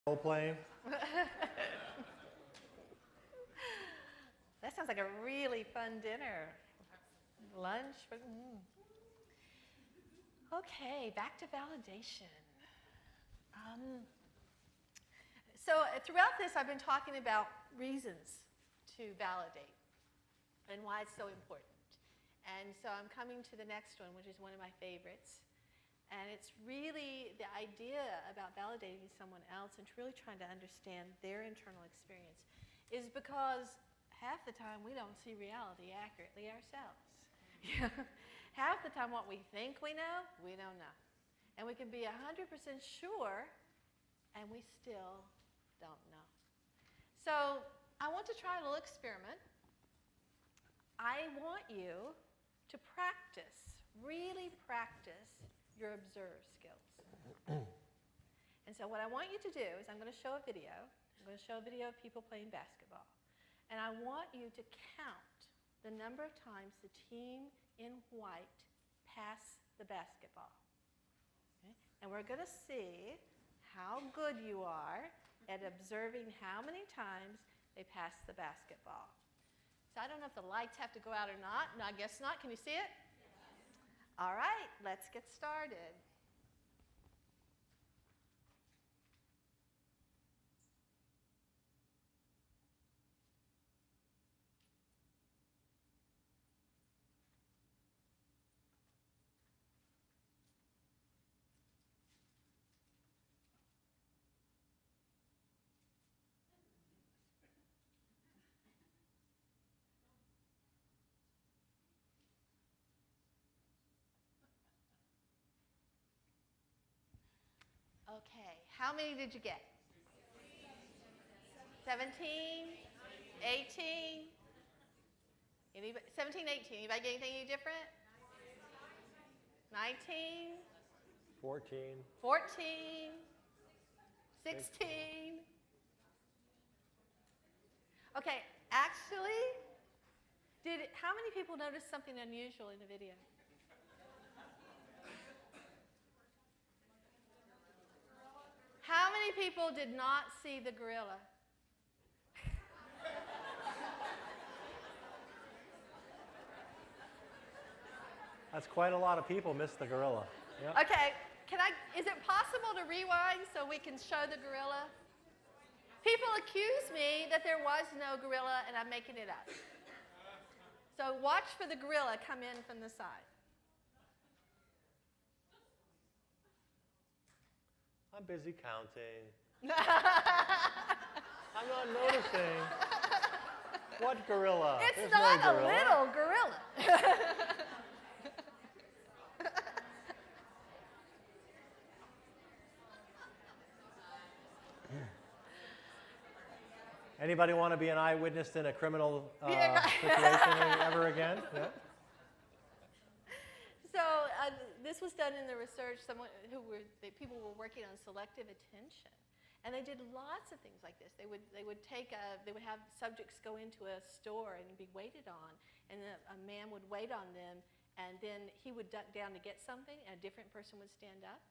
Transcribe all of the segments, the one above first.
Role playing. That sounds like a really fun dinner. Lunch. Okay, back to validation. So throughout this, I've been talking about reasons to validate and why it's so important. And so I'm coming to the next one, which is one of my favorites. And it's really the idea about validating someone else and really trying to understand their internal experience is because half the time we don't see reality accurately ourselves. Half the time what we think we don't know. And we can be 100% sure, and we still don't know. So I want to try a little experiment. I want you to practice, really practice your observe skills. And so what I want you to do is I'm going to show a video. I'm going to show a video of people playing basketball. And I want you to count the number of times the team in white pass the basketball. Okay? And we're going to see how good you are at observing how many times they pass the basketball. So I don't know if the lights have to go out or not. No, I guess not. Can you see it? All right, let's get started. Okay, how many did you get? 17? 18? 17, 18. Anybody get anything any different? 19? 14. 14? 16? Okay, actually, how many people noticed something unusual in the video? How many people did not see the gorilla? That's quite a lot of people missed the gorilla. Yep. Okay, is it possible to rewind so we can show the gorilla? People accuse me that there was no gorilla and I'm making it up. So watch for the gorilla come in from the side. I'm busy counting. I'm not noticing. What gorilla? It's not no gorilla. a little gorilla. Anybody want to be an eyewitness in a criminal situation ever again? Yeah. So this was done in the research. People were working on selective attention, and they did lots of things like this. They would have subjects go into a store and be waited on, and a man would wait on them, and then he would duck down to get something, and a different person would stand up.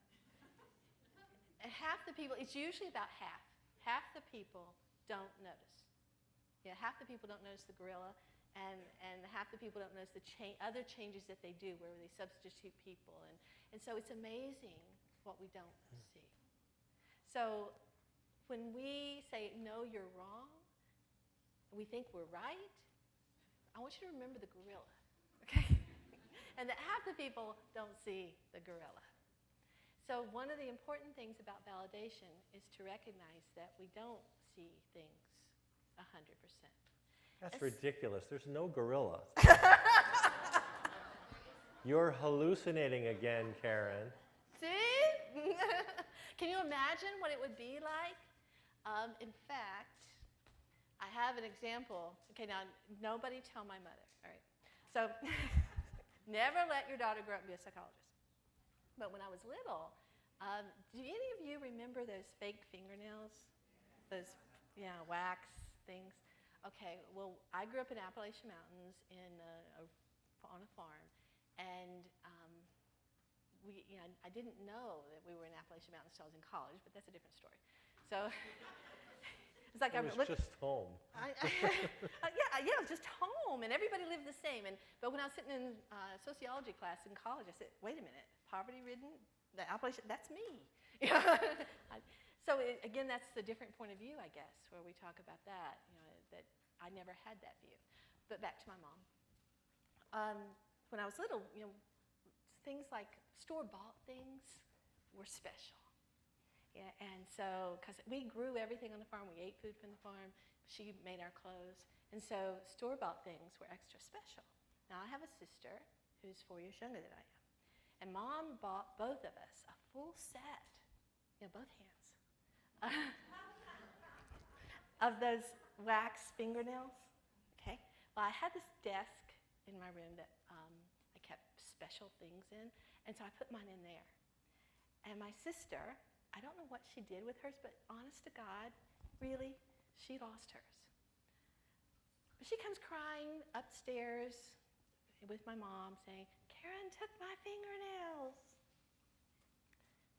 And half the people, it's usually about half the people don't notice. Yeah, half the people don't notice the gorilla, and half the people don't notice the other changes that they do where they substitute people. And so it's amazing what we don't see. So when we say, no, you're wrong, we think we're right, I want you to remember the gorilla, okay? And that half the people don't see the gorilla. So one of the important things about validation is to recognize that we don't see things 100%. That's ridiculous. There's no gorilla. You're hallucinating again, Karen. See? Can you imagine what it would be like? In fact, I have an example. Okay, now, nobody tell my mother, all right? So never let your daughter grow up and be a psychologist. But when I was little, do any of you remember those fake fingernails? Those, wax things? Okay, well, I grew up in Appalachian Mountains on a farm, and I didn't know that we were in Appalachian Mountains until I was in college, but that's a different story. So it's like It was just home. yeah, it was just home, and everybody lived the same. But when I was sitting in sociology class in college, I said, wait a minute, poverty-ridden, the Appalachian, that's me. So again, that's the different point of view, I guess, where we talk about that, that I never had that view. But back to my mom. When I was little, things like store-bought things were special. Yeah, and so, because we grew everything on the farm, we ate food from the farm, she made our clothes, and so store-bought things were extra special. Now, I have a sister who's 4 years younger than I am, and Mom bought both of us a full set, both hands, of those wax fingernails, okay? Well, I had this desk in my room that I kept special things in, and so I put mine in there. And my sister, I don't know what she did with hers, but honest to God, really, she lost hers. But she comes crying upstairs with my mom saying, Karen took my fingernails.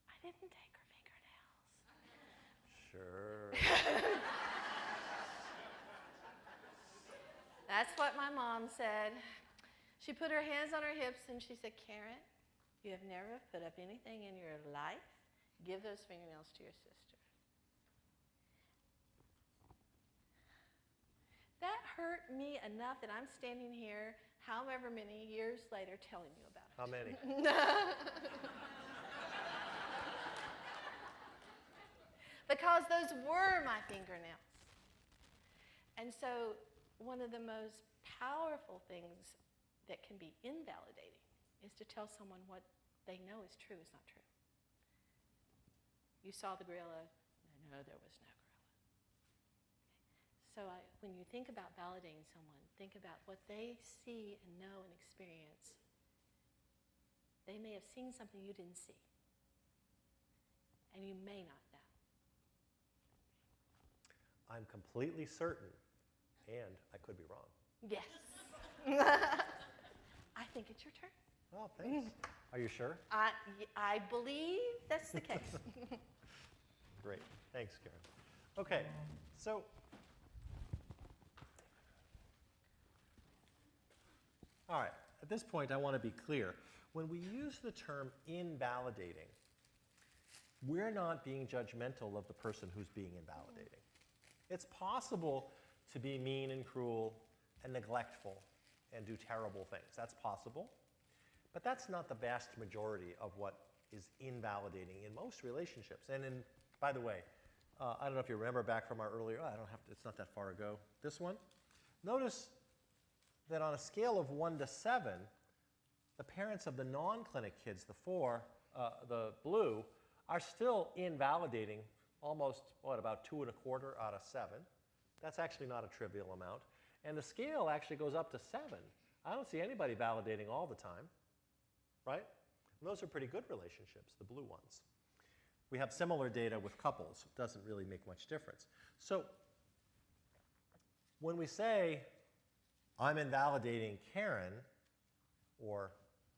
I didn't take her fingernails. Sure. That's what my mom said. She put her hands on her hips and she said, Karen, you have never put up anything in your life. Give those fingernails to your sister. That hurt me enough that I'm standing here, however many years later, telling you about it. How many? Because those were my fingernails. And so one of the most powerful things that can be invalidating is to tell someone what they know is true is not true. You saw the gorilla. No, there was no gorilla. So when you think about validating someone, think about what they see and know and experience. They may have seen something you didn't see, and you may not know. I'm completely certain, and I could be wrong. Yes. I think it's your turn. Oh, thanks. Are you sure? I believe that's the case. Great. Thanks, Karen. Okay, so all right, at this point I want to be clear. When we use the term invalidating, we're not being judgmental of the person who's being invalidating. It's possible to be mean and cruel and neglectful and do terrible things. That's possible. But that's not the vast majority of what is invalidating in most relationships. And by the way, I don't know if you remember back from our earlier, it's not that far ago, this one. Notice that on a scale of 1 to 7, the parents of the non-clinic kids, the blue, are still invalidating almost, about 2 1/4 out of 7. That's actually not a trivial amount. And the scale actually goes up to 7. I don't see anybody validating all the time, right? And those are pretty good relationships, the blue ones. We have similar data with couples. It doesn't really make much difference. So when we say, I'm invalidating Karen, or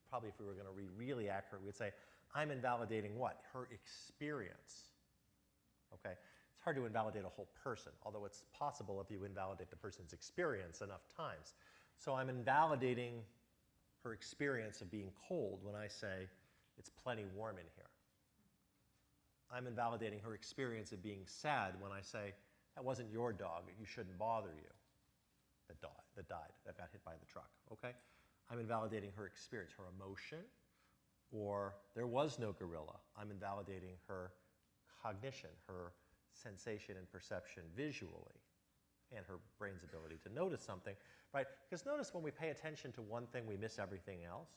probably if we were going to be really accurate, we'd say, I'm invalidating what? Her experience. Okay? It's hard to invalidate a whole person, although it's possible if you invalidate the person's experience enough times. So I'm invalidating her experience of being cold when I say, it's plenty warm in here. I'm invalidating her experience of being sad when I say, that wasn't your dog, you shouldn't bother you, that died, that got hit by the truck, okay? I'm invalidating her experience, her emotion, or there was no gorilla. I'm invalidating her cognition, her sensation and perception visually, and her brain's ability to notice something, right? Because notice when we pay attention to one thing, we miss everything else,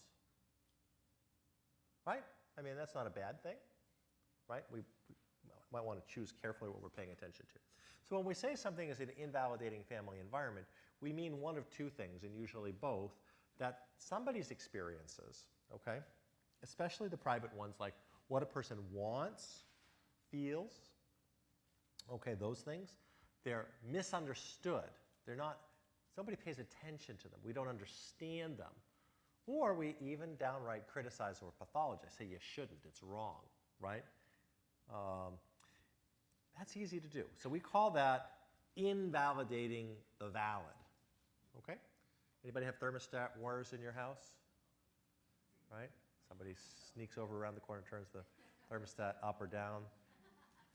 right? I mean, that's not a bad thing, right? We might want to choose carefully what we're paying attention to. So when we say something is an invalidating family environment, we mean one of two things, and usually both, that somebody's experiences, okay, especially the private ones like what a person wants, feels, okay, those things, they're misunderstood. They're not, somebody pays attention to them. We don't understand them. Or we even downright criticize or pathologize, say you shouldn't, it's wrong, right? That's easy to do. So we call that invalidating the valid. Okay? Anybody have thermostat wars in your house? Right? Somebody sneaks over around the corner, turns the thermostat up or down.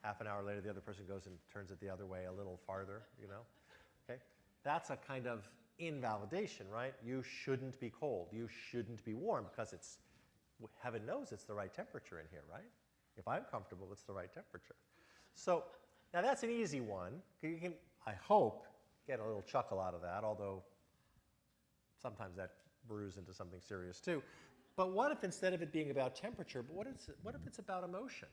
Half an hour later, the other person goes and turns it the other way a little farther, you know? Okay? That's a kind of invalidation, right? You shouldn't be cold. You shouldn't be warm because it's, heaven knows it's the right temperature in here, right? If I'm comfortable, it's the right temperature. So now that's an easy one. You can, I hope, get a little chuckle out of that, although sometimes that brews into something serious too. But what if instead of it being about temperature, but what if it's about emotion?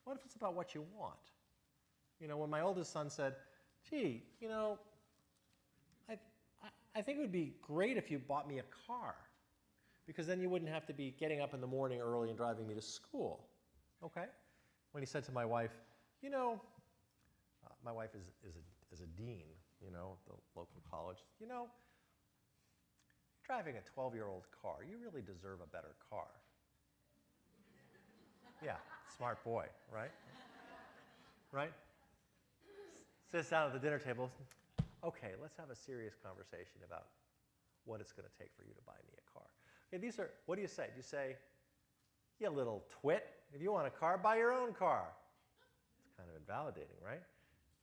What if it's about what you want? You know, when my oldest son said, gee, you know, I think it would be great if you bought me a car, because then you wouldn't have to be getting up in the morning early and driving me to school. Okay? When he said to my wife, you know, my wife is a dean, you know, at the local college, you know, driving a 12-year-old car, you really deserve a better car. Yeah, smart boy, right? Right? Sits down at the dinner table. Okay, let's have a serious conversation about what it's going to take for you to buy me a car. Okay, these are, what do you say? Do you say, you little twit, if you want a car, buy your own car? It's kind of invalidating, right?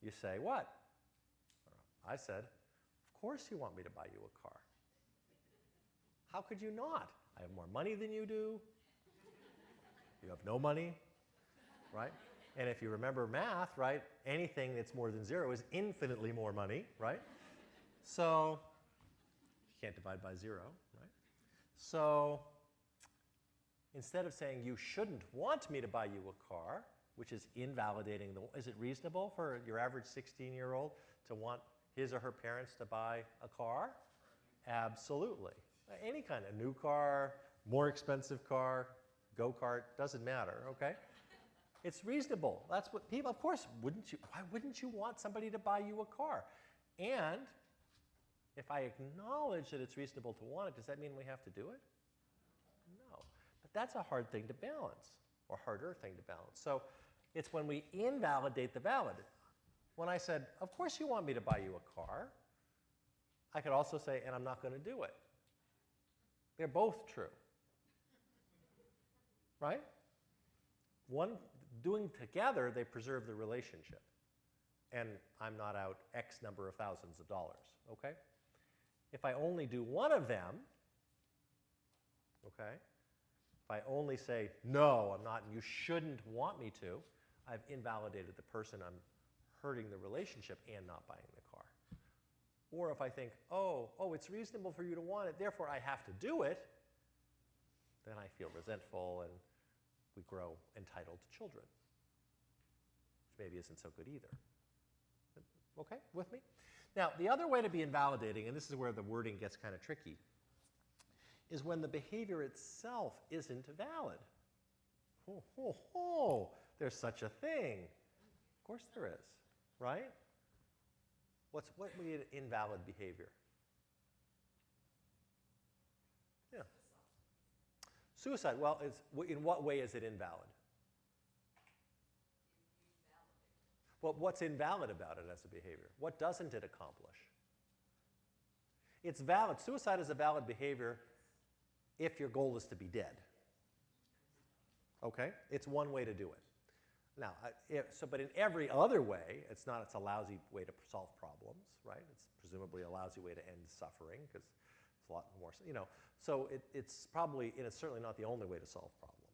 You say what? I said, of course you want me to buy you a car. How could you not? I have more money than you do. You have no money, right? And if you remember math, right, anything that's more than 0 is infinitely more money, right? So you can't divide by 0, right? So instead of saying you shouldn't want me to buy you a car, which is invalidating the, is it reasonable for your average 16-year-old to want his or her parents to buy a car? Absolutely. Any kind of new car, more expensive car, go-kart, doesn't matter, okay? It's reasonable. That's what people, of course, why wouldn't you want somebody to buy you a car? And if I acknowledge that it's reasonable to want it, does that mean we have to do it? No. But that's a hard thing to balance, or harder thing to balance. So it's when we invalidate the valid. When I said, of course you want me to buy you a car, I could also say, and I'm not going to do it. They're both true. Right? One, doing together, they preserve the relationship. And I'm not out X number of thousands of dollars, okay? If I only do one of them, okay, if I only say, no, I'm not, and you shouldn't want me to, I've invalidated the person, I'm hurting the relationship and not buying the car. Or if I think, oh, it's reasonable for you to want it, therefore I have to do it, then I feel resentful and we grow entitled children, which maybe isn't so good either. Okay, with me? Now, the other way to be invalidating, and this is where the wording gets kind of tricky, is when the behavior itself isn't valid. There's such a thing. Of course there is, right? What would be an invalid behavior? Yeah. Suicide, well, in what way is it invalid? Well, what's invalid about it as a behavior? What doesn't it accomplish? It's valid. Suicide is a valid behavior if your goal is to be dead. Okay? It's one way to do it. Now, but in every other way, it's a lousy way to solve problems, right? It's presumably a lousy way to end suffering because it's a lot more, you know. So it's probably, and it's certainly not the only way to solve problems,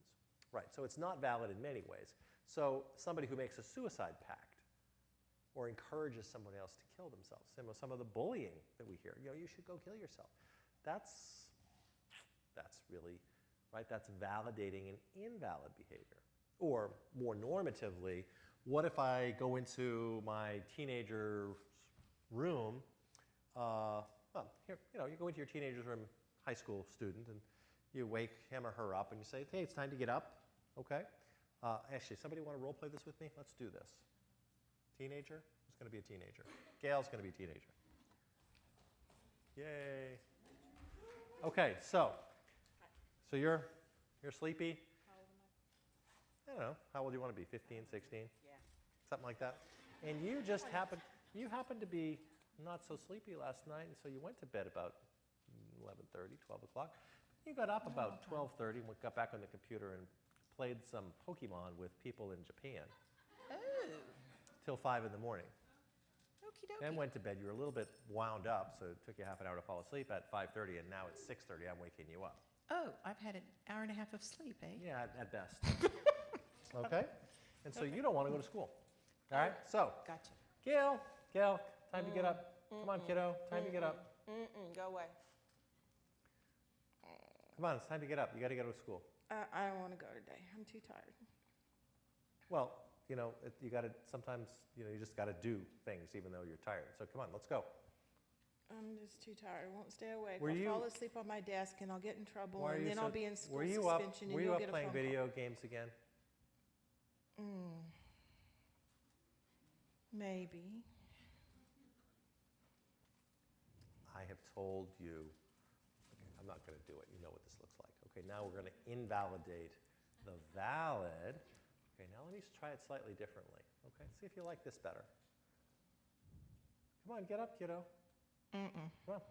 right? So it's not valid in many ways. So somebody who makes a suicide pact or encourages someone else to kill themselves, some of the bullying that we hear, you know, you should go kill yourself. That's really, right? That's validating an invalid behavior. Or more normatively, what if I go into my teenager's room, here, you know, you go into your teenager's room, high school student, and you wake him or her up and you say, hey, it's time to get up, okay? Actually, somebody want to role play this with me? Let's do this. Teenager? Who's going to be a teenager? Gail's going to be a teenager. Yay. Okay, so you're sleepy? How old am I? I don't know. How old do you want to be? 15, 16? Yeah. something like that. And you just happened to be not so sleepy last night, and so you went to bed about 11:30, 12 o'clock. You got up about 12:30 and got back on the computer and played some Pokemon with people in Japan. Oh. Till 5 in the morning. Okie dokie. Then went to bed. You were a little bit wound up, so it took you half an hour to fall asleep at 5:30, and now it's 6:30. I'm waking you up. Oh, I've had an hour and a half of sleep, eh? Yeah, at best. Okay? And so you don't want to go to school. All right? So, Gotcha. Gail, time to get up. Come on, kiddo. Time to get up. Go away. Come on, it's time to get up. You got to go to school. I don't want to go today. I'm too tired. Well, you know, you got to sometimes, you know, you just got to do things even though you're tired. So come on, let's go. I'm just too tired. I won't stay awake. Were I'll you- fall asleep on my desk and I'll get in trouble, Why are and you then so- I'll be in school Were you suspension up and you'll get a playing phone video games again? call. Maybe. I have told you, okay, I'm not going to do it. You know what this looks like. Okay, now we're going to invalidate the valid. Okay, now let me try it slightly differently. Okay, see if you like this better. Come on, get up, kiddo. Come on.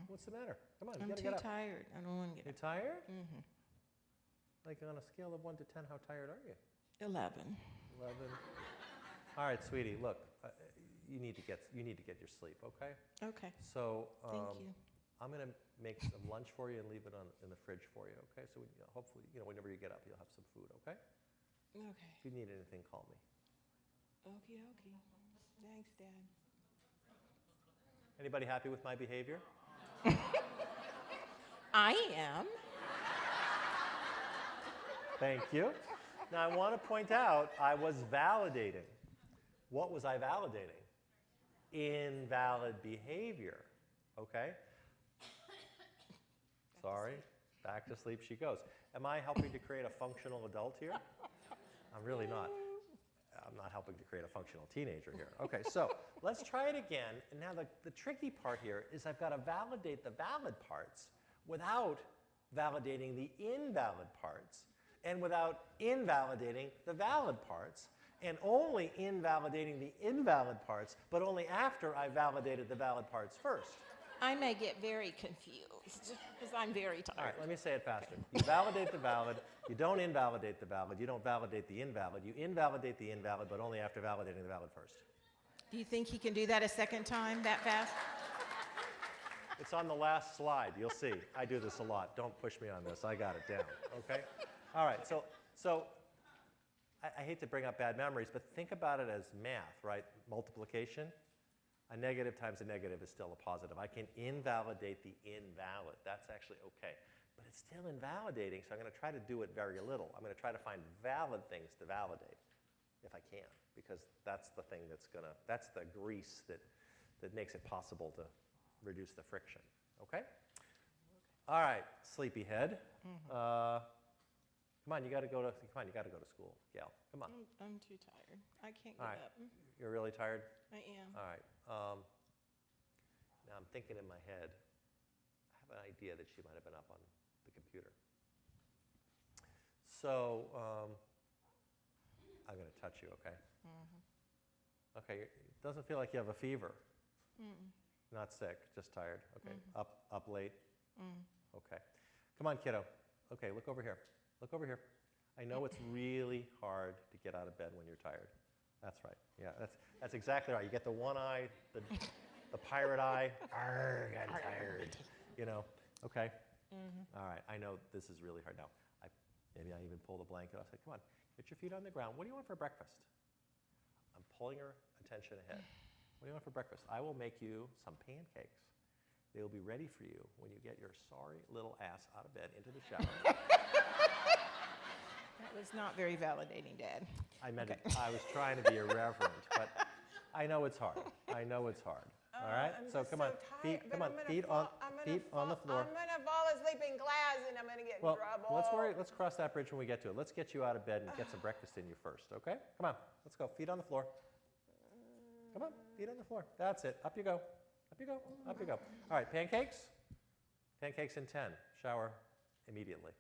What's the matter? Come on, I'm get too up. tired. I don't want to You get up. tired? Like on a scale of 1 to 10, how tired are you? 11. 11. All right, sweetie. Look, you need to get your sleep. Okay. Okay. So Thank you. I'm going to make some lunch for you and leave it in the fridge for you. Okay. So hopefully, you know, whenever you get up, you'll have some food. Okay. Okay. If you need anything, call me. Okie dokie. Thanks, Dad. Anybody happy with my behavior? I am. Thank you. Now I want to point out I was validating. What was I validating? Invalid behavior. Okay? Sorry. Back to sleep she goes. Am I helping to create a functional adult here? I'm really not. I'm not helping to create a functional teenager here. Okay, so let's try it again. And now the tricky part here is I've got to validate the valid parts without validating the invalid parts and without invalidating the valid parts, and only invalidating the invalid parts, but only after I validated the valid parts first. I may get very confused because I'm very tired. All right, let me say it faster. You validate the valid, you don't invalidate the valid, you don't validate the invalid, you invalidate the invalid, but only after validating the valid first. Do you think he can do that a second time that fast? It's on the last slide, you'll see. I do this a lot. Don't push me on this, I got it down, okay? All right, so I hate to bring up bad memories, but think about it as math, right? Multiplication. A negative times a negative is still a positive. I can invalidate the invalid. That's actually okay. But it's still invalidating, so I'm going to try to do it very little. I'm going to try to find valid things to validate, if I can, because that's the thing that's the grease that makes it possible to reduce the friction. Okay? All right, sleepyhead. Come on, you got to go to school, Gail. Come on. I'm too tired. I can't All get right. up. You're really tired? I am. All right. Now I'm thinking in my head, I have an idea that she might have been up on the computer. So I'm going to touch you, okay? Okay, it doesn't feel like you have a fever. Not sick, just tired. Okay, up late? Okay. Come on, kiddo. Okay, look over here. Look over here. I know it's really hard to get out of bed when you're tired. That's right. Yeah, that's exactly right. You get the one eye, the pirate eye. Arrgh, I'm tired. You know. Okay. All right. I know this is really hard now. Maybe I even pull the blanket off. Say, come on, get your feet on the ground. What do you want for breakfast? I'm pulling her attention ahead. What do you want for breakfast? I will make you some pancakes. They will be ready for you when you get your sorry little ass out of bed into the shower. That was not very validating, Dad. I meant it. I was trying to be irreverent, but I know it's hard. I know it's hard. All right. So come on, feet. Come on, feet on the floor. I'm gonna fall asleep in class and I'm gonna get in Well, trouble. let's cross that bridge when we get to it. Let's get you out of bed and get some breakfast in you first. Okay? Come on. Let's go. Feet on the floor. Come on. Feet on the floor. That's it. Up you go. Up you go. Up you go. All right. Pancakes. Pancakes in 10. Shower immediately.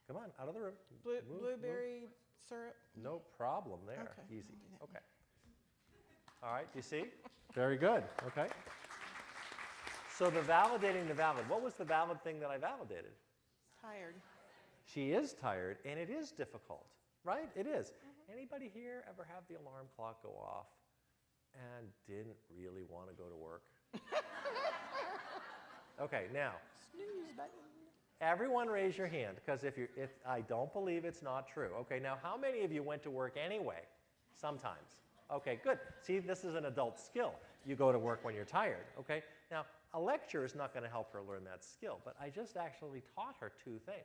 Come on, out of the room. Move, Blueberry syrup. No problem there. Okay, Easy. I'll do that. Okay. All right, you see? Very good. Okay. So the validating the valid. What was the valid thing that I validated? Tired. She is tired, and it is difficult, right? It is. Anybody here ever have the alarm clock go off and didn't really want to go to work? Okay, now, Snooze button. everyone raise your hand, because if I don't believe it's not true. Okay, now how many of you went to work anyway? Sometimes. Okay, good. See, this is an adult skill. You go to work when you're tired, okay? Now, a lecture is not going to help her learn that skill, but I just actually taught her 2 things.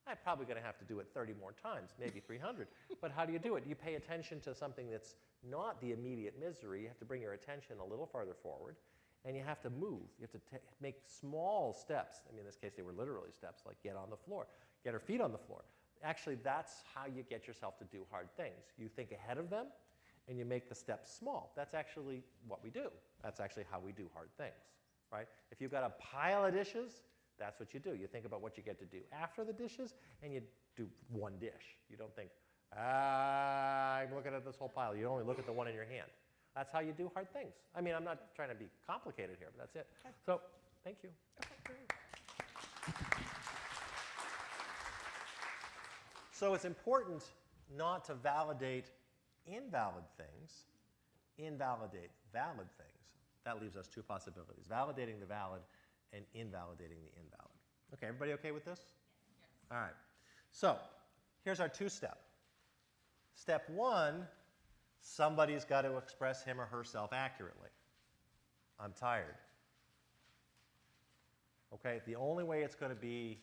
I'm probably going to have to do it 30 more times, maybe 300. But how do you do it? You pay attention to something that's not the immediate misery. You have to bring your attention a little farther forward, and you have to move. You have to make small steps. I mean, in this case, they were literally steps, like get on the floor, get her feet on the floor. Actually, that's how you get yourself to do hard things. You think ahead of them, and you make the steps small. That's actually what we do. That's actually how we do hard things, right? If you've got a pile of dishes, that's what you do. You think about what you get to do after the dishes, and you do one dish. You don't think, I'm looking at this whole pile. You only look at the one in your hand. That's how you do hard things. I mean, I'm not trying to be complicated here, but that's it. Okay. So, thank you. Okay, great. So it's important not to validate invalid things, invalidate valid things. That leaves us 2 possibilities, validating the valid and invalidating the invalid. Okay, everybody okay with this? Yes. All right. So here's our 2-step. Step 1, somebody's got to express him or herself accurately. I'm tired. Okay, the only way it's going to be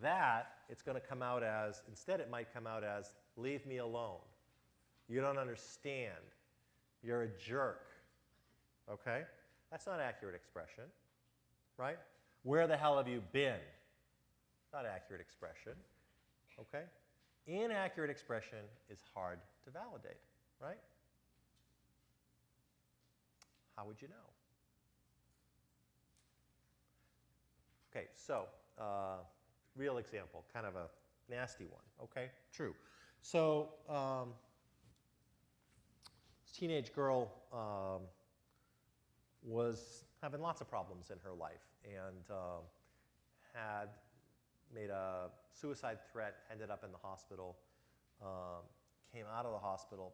that, it's going to come out as, instead it might come out as, leave me alone. You don't understand. You're a jerk. Okay? That's not accurate expression, right? Where the hell have you been? Not accurate expression. Okay? Inaccurate expression is hard to validate, right? How would you know? Okay, so real example, kind of a nasty one, okay? True. So this teenage girl was having lots of problems in her life and had made a suicide threat, ended up in the hospital, came out of the hospital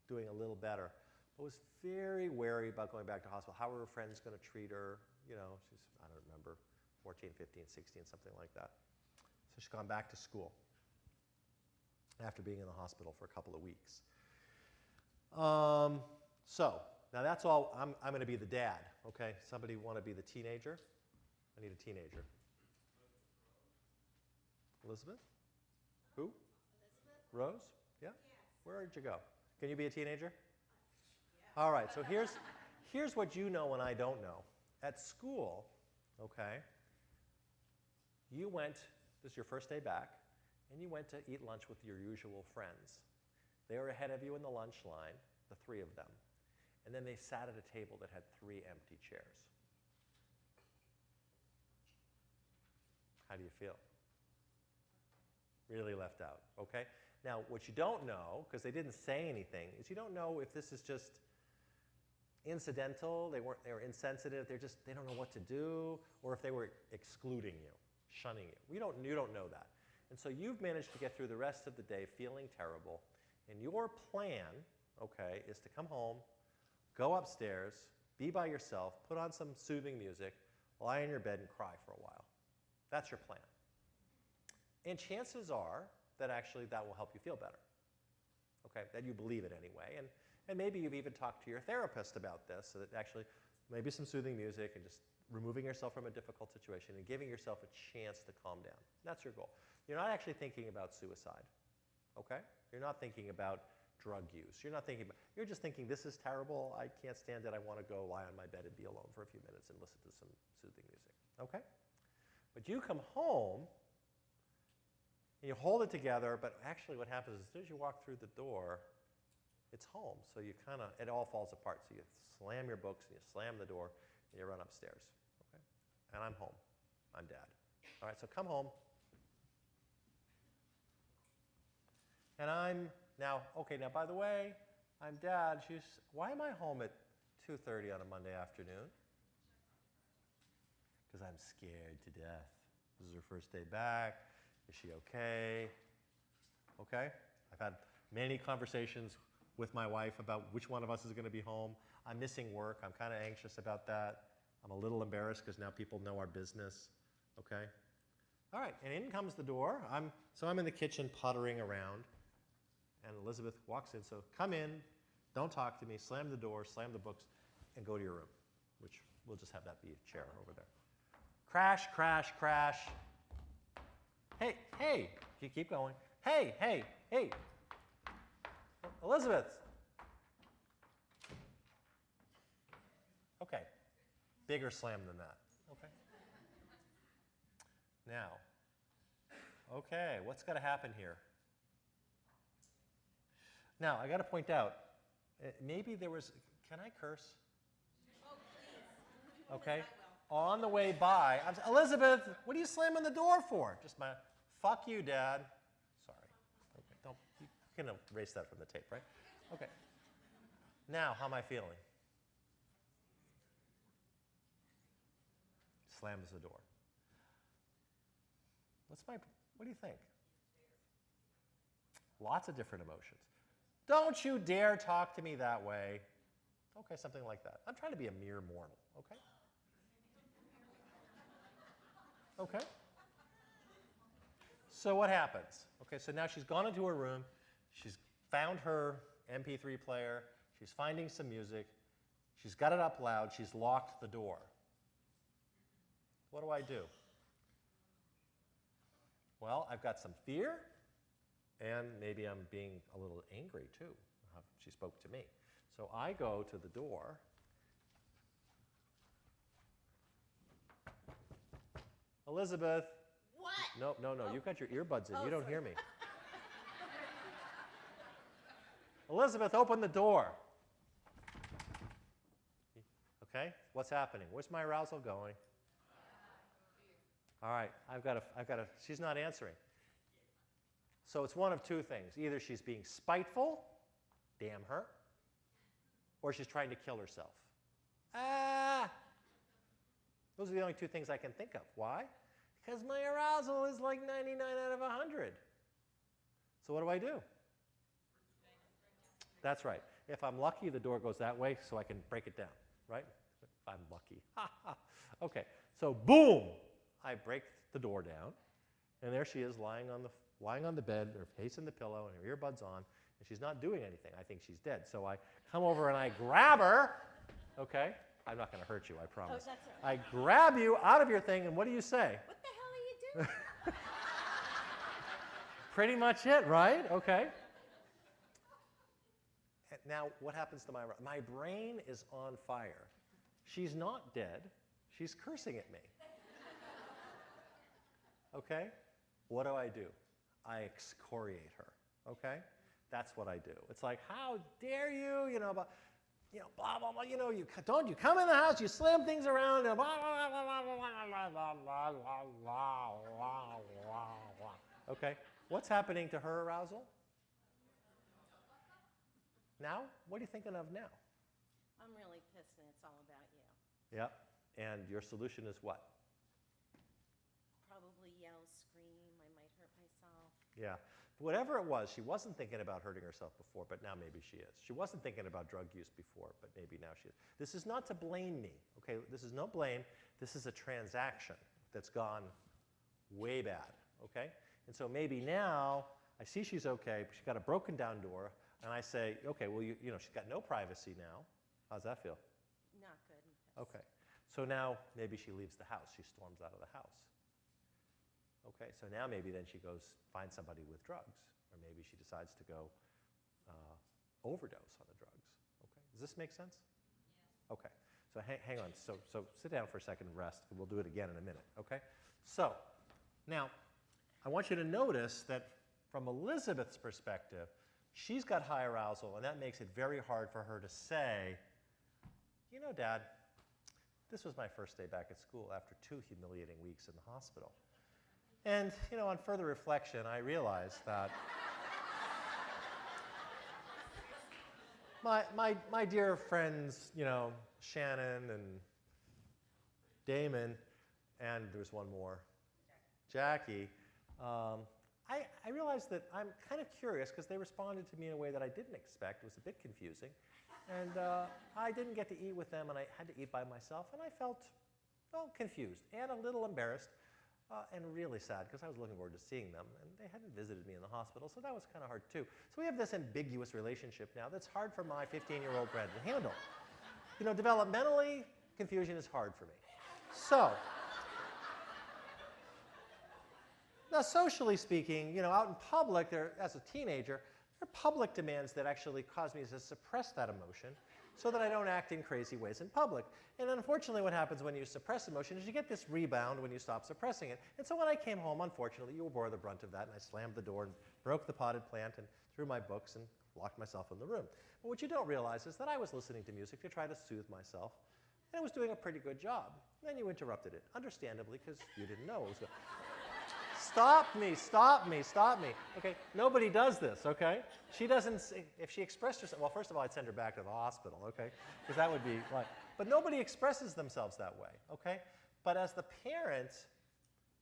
doing a little better, but was very wary about going back to hospital. How were her friends going to treat her? You know, she's, I don't remember, 14, 15, 16, something like that. So she's gone back to school after being in the hospital for a couple of weeks. So now that's all. I'm going to be the dad, okay? Somebody want to be the teenager? I need a teenager. Elizabeth? Who? Elizabeth. Rose? Yeah? Yes. Where did you go? Can you be a teenager? Yeah. All right, so here's what you know and I don't know. At school, okay, you went, this is your first day back, and you went to eat lunch with your usual friends. They were ahead of you in the lunch line, the 3 of them. And then they sat at a table that had 3 empty chairs. How do you feel? Really left out, okay? Now, what you don't know, because they didn't say anything, is you don't know if this is just incidental, they were insensitive, they don't know what to do, or if they were excluding you, shunning you. You don't know that. And so you've managed to get through the rest of the day feeling terrible, and your plan, okay, is to come home, go upstairs, be by yourself, put on some soothing music, lie in your bed and cry for a while. That's your plan. And chances are that actually that will help you feel better, okay, that you believe it anyway. And maybe you've even talked to your therapist about this, so that actually maybe some soothing music and just removing yourself from a difficult situation and giving yourself a chance to calm down. That's your goal. You're not actually thinking about suicide, okay? You're not thinking about drug use. You're just thinking, this is terrible, I can't stand it, I want to go lie on my bed and be alone for a few minutes and listen to some soothing music, okay? But you come home, and you hold it together, but actually what happens is as soon as you walk through the door, it's home. So you it all falls apart. So you slam your books, and you slam the door, and you run upstairs, okay? And I'm home. I'm dad. All right, so come home. And I'm now, okay, now by the way, I'm Dad. Why am I home at 2:30 on a Monday afternoon? Because I'm scared to death. This is her first day back. Is she okay? Okay? I've had many conversations with my wife about which one of us is going to be home. I'm missing work. I'm kind of anxious about that. I'm a little embarrassed because now people know our business. Okay? All right, and in comes the door. I'm in the kitchen puttering around, and Elizabeth walks in. So come in, don't talk to me, slam the door, slam the books, and go to your room, which we'll just have that be a chair over there. Crash, crash, crash. Hey, hey, you keep going. Hey, hey, hey. Elizabeth. Okay, bigger slam than that. Okay. Now, okay, what's got to happen here? Now, I got to point out, maybe there was, can I curse? Oh, please. Okay. On the way by, Elizabeth, what are you slamming the door for? Just my, fuck you, Dad. Sorry. Okay, you can erase that from the tape, right? Okay. Now, how am I feeling? Slams the door. What do you think? Lots of different emotions. Don't you dare talk to me that way. Okay, something like that. I'm trying to be a mere mortal, okay? Okay. So what happens? Okay, so now she's gone into her room. She's found her MP3 player. She's finding some music. She's got it up loud. She's locked the door. What do I do? Well, I've got some fear, and maybe I'm being a little angry too. She spoke to me. So I go to the door. Elizabeth. What? No, no, no. Oh. You've got your earbuds in. Oh, You don't sorry. hear me. Elizabeth, open the door. Okay, what's happening? Where's my arousal going? All right, I've got to, she's not answering. So it's one of two things. Either she's being spiteful, damn her, or she's trying to kill herself. Those are the only two things I can think of. Why? Because my arousal is like 99 out of 100. So what do I do? That's right. If I'm lucky, the door goes that way so I can break it down, right? If I'm lucky. Okay, so boom! I break the door down, and there she is lying on the bed, her face in the pillow, and her earbuds on, and she's not doing anything. I think she's dead. So I come over and I grab her, okay? I'm not going to hurt you, I promise. Oh, that's all right. I grab you out of your thing, and what do you say? What the hell are you doing? Pretty much it, right? Okay. And now, what happens to my brain is on fire. She's not dead. She's cursing at me. Okay? What do? I excoriate her. Okay? That's what I do. It's like, how dare you? You know, blah blah blah. You know, you come in the house, you slam things around, and blah blah blah blah blah blah blah blah blah. Okay? What's happening to her arousal? Now, what are you thinking of now? I'm really pissed and it's all about you. Yep. And your solution is what? Probably yell, scream, I might hurt myself. Yeah. Whatever it was, she wasn't thinking about hurting herself before, but now maybe she is. She wasn't thinking about drug use before, but maybe now she is. This is not to blame me, okay? This is no blame. This is a transaction that's gone way bad, okay? And so maybe now I see she's okay, but she's got a broken down door, and I say, okay, well, you know, she's got no privacy now. How's that feel? Not good. Okay. So now maybe she leaves the house. She storms out of the house. Okay, so now maybe then she goes find somebody with drugs, or maybe she decides to go overdose on the drugs. Okay, does this make sense? Yes. Okay, so hang on. So sit down for a second and rest, and we'll do it again in a minute. Okay. So now I want you to notice that from Elizabeth's perspective, she's got high arousal, and that makes it very hard for her to say, you know, Dad, this was my first day back at school after 2 humiliating weeks in the hospital. And, you know, on further reflection, I realized that my dear friends, you know, Shannon and Damon, and there's one more, Jackie, I realized that I'm kind of curious because they responded to me in a way that I didn't expect. It was a bit confusing. And I didn't get to eat with them, and I had to eat by myself, and I felt, well, confused and a little embarrassed and really sad because I was looking forward to seeing them, and they hadn't visited me in the hospital, so that was kind of hard too. So we have this ambiguous relationship now that's hard for my 15-year-old Brad to handle. You know, developmentally, confusion is hard for me. So, now socially speaking, you know, out in public, as a teenager, there are public demands that actually cause me to suppress that emotion so that I don't act in crazy ways in public. And unfortunately, what happens when you suppress emotion is you get this rebound when you stop suppressing it. And so when I came home, unfortunately, you bore the brunt of that, and I slammed the door and broke the potted plant and threw my books and locked myself in the room. But what you don't realize is that I was listening to music to try to soothe myself, and I was doing a pretty good job. Then you interrupted it, understandably, because you didn't know it was going. Stop me, stop me, stop me. Okay, nobody does this, okay? She doesn't, if she expressed herself, well, first of all, I'd send her back to the hospital, okay? Because that would be like, but nobody expresses themselves that way, okay? But as the parent,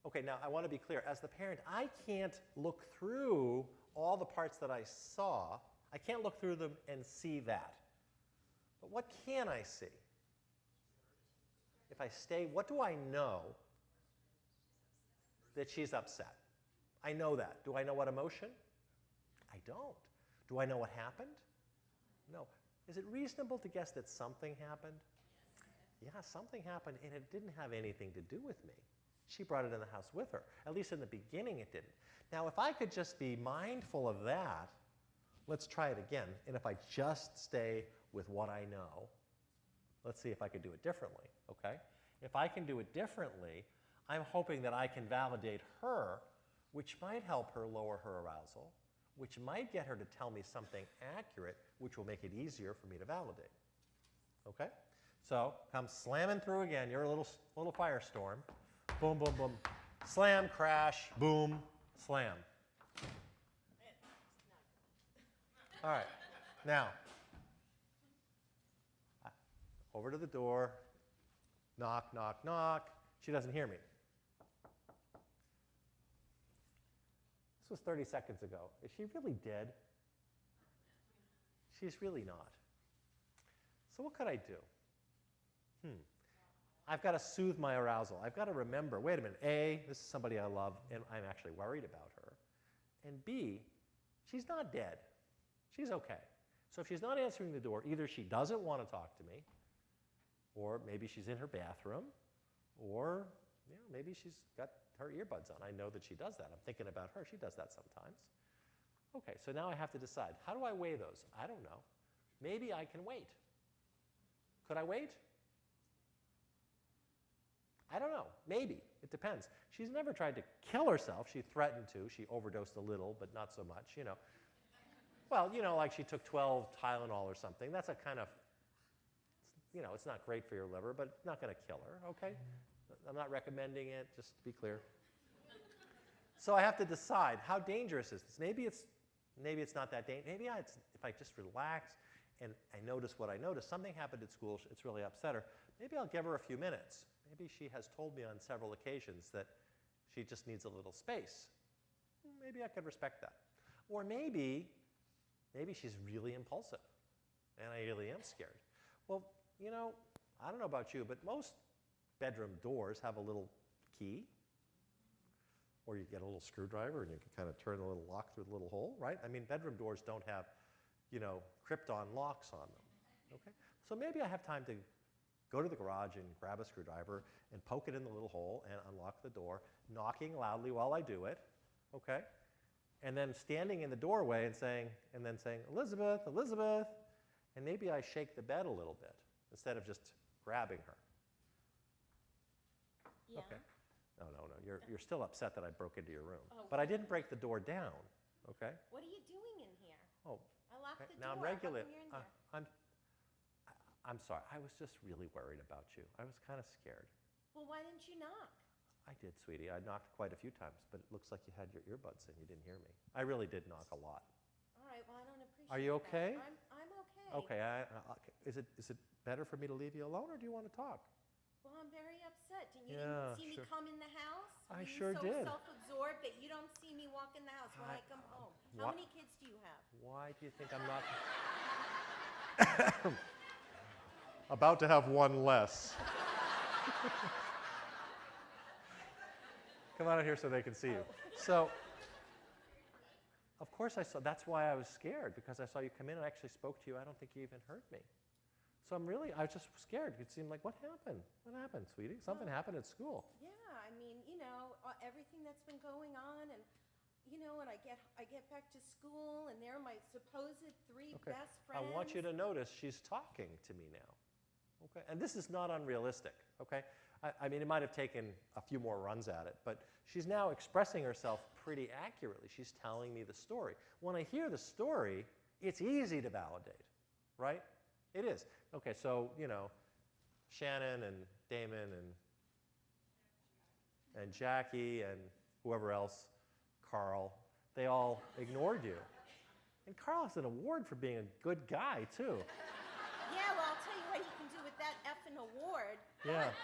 okay, now I want to be clear. As the parent, I can't look through all the parts that I saw. I can't look through them and see that. But what can I see? If I stay, what do I know? That she's upset. I know that. Do I know what emotion? I don't. Do I know what happened? No. Is it reasonable to guess that something happened? Yeah, something happened, and it didn't have anything to do with me. She brought it in the house with her. At least in the beginning, it didn't. Now, if I could just be mindful of that, let's try it again. And if I just stay with what I know, let's see if I could do it differently, okay? If I can do it differently, I'm hoping that I can validate her, which might help her lower her arousal, which might get her to tell me something accurate, which will make it easier for me to validate. Okay? So come slamming through again. You're a little firestorm. Boom, boom, boom. Slam, crash, boom, slam. All right. Now, over to the door. Knock, knock, knock. She doesn't hear me. This was 30 seconds ago. Is she really dead? She's really not. So what could I do? I've got to soothe my arousal. I've got to remember, wait a minute, A, this is somebody I love, and I'm actually worried about her. And B, she's not dead. She's okay. So if she's not answering the door, either she doesn't want to talk to me, or maybe she's in her bathroom, or maybe she's got her earbuds on. I know that she does that. I'm thinking about her. She does that sometimes. Okay, so now I have to decide. How do I weigh those? I don't know. Maybe I can wait. Could I wait? I don't know. Maybe. It depends. She's never tried to kill herself. She threatened to. She overdosed a little, but not so much, you know. Well, you know, like she took 12 Tylenol or something. That's a kind of, you know, it's not great for your liver, but not going to kill her, okay? I'm not recommending it, just to be clear. So I have to decide, how dangerous is this? Maybe it's not that dangerous. Maybe if I just relax and I notice what I notice, something happened at school, it's really upset her. Maybe I'll give her a few minutes. Maybe she has told me on several occasions that she just needs a little space. Maybe I could respect that. Or maybe she's really impulsive and I really am scared. Well, you know, I don't know about you, but most bedroom doors have a little key, or you get a little screwdriver and you can kind of turn the little lock through the little hole, right? I mean, bedroom doors don't have, you know, Krypton locks on them, okay? So maybe I have time to go to the garage and grab a screwdriver and poke it in the little hole and unlock the door, knocking loudly while I do it, okay? And then standing in the doorway and saying, Elizabeth, Elizabeth, and maybe I shake the bed a little bit instead of just grabbing her. Yeah. Okay. No. You're still upset that I broke into your room. Oh, but I didn't break the door down, okay? What are you doing in here? Oh. I locked the now door. I'm regulating. How come you're in there? I'm sorry. I was just really worried about you. I was kind of scared. Well, why didn't you knock? I did, sweetie. I knocked quite a few times, but it looks like you had your earbuds and you didn't hear me. I really did knock a lot. All right, well, I don't appreciate Are you okay? that. I'm okay. Okay, is it better for me to leave you alone, or do you want to talk? Well, I'm very upset. You Yeah, didn't see me sure. come in the house? I Are sure you did. so self-absorbed that you don't see me walk in the house when I come home? How what- many kids do you have? Why do you think I'm not about to have one less? Come on out here so they can see you. So, of course I saw, that's why I was scared, because I saw you come in and I actually spoke to you. I don't think you even heard me. So I was just scared. It seemed like, what happened? What happened, sweetie? Something happened at school. Yeah, I mean, everything that's been going on, and and I get back to school, and they're my supposed three Okay. best I friends. want you to notice she's talking to me now. Okay? And this is not unrealistic, okay? I mean, it might have taken a few more runs at it, but she's now expressing herself pretty accurately. She's telling me the story. When I hear the story, it's easy to validate, right? It is. Okay, so, Shannon and Damon and Jackie and whoever else, Carl, they all ignored you. And Carl has an award for being a good guy, too. Yeah, well, I'll tell you what he can do with that effing award. Yeah. But,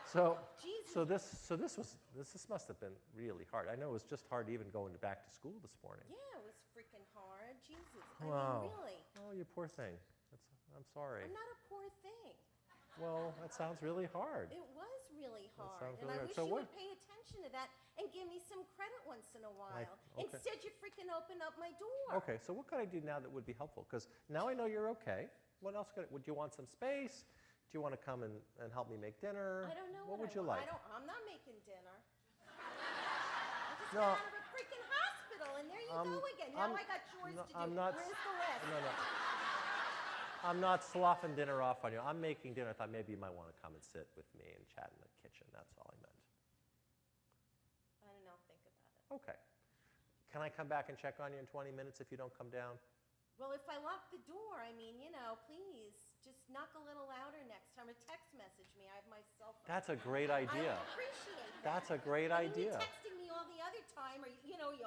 So, Jesus. this must have been really hard. I know it was just hard even going back to school this morning. Yeah, it was freaking hard. Jesus. Wow. I mean, really. Oh, you poor thing. I'm sorry. I'm not a poor thing. Well, that sounds really hard. It was really hard. sounds And really I hard. wish So you what- would pay attention to that and give me some credit once in a while. okay. Instead, you freaking open up my door. Okay, so what could I do now that would be helpful? Because now I know you're okay. What else would you want some space? Do you want to come and help me make dinner? I don't know What what would you want. like? I'm not making dinner. I just No. got out of a freaking hospital, and there you go again. Now I got chores no, to do. I'm not- Where's the list? No. I'm not sloughing dinner off on you. I'm making dinner. I thought maybe you might want to come and sit with me and chat in the kitchen. That's all I meant. I don't know. Think about it. Okay. Can I come back and check on you in 20 minutes if you don't come down? Well, if I lock the door, I mean, please just knock a little louder next time, or text message me. I have my cell phone. That's a great idea. I would appreciate that. That's a great I mean, idea. you texting me all the other time. Are you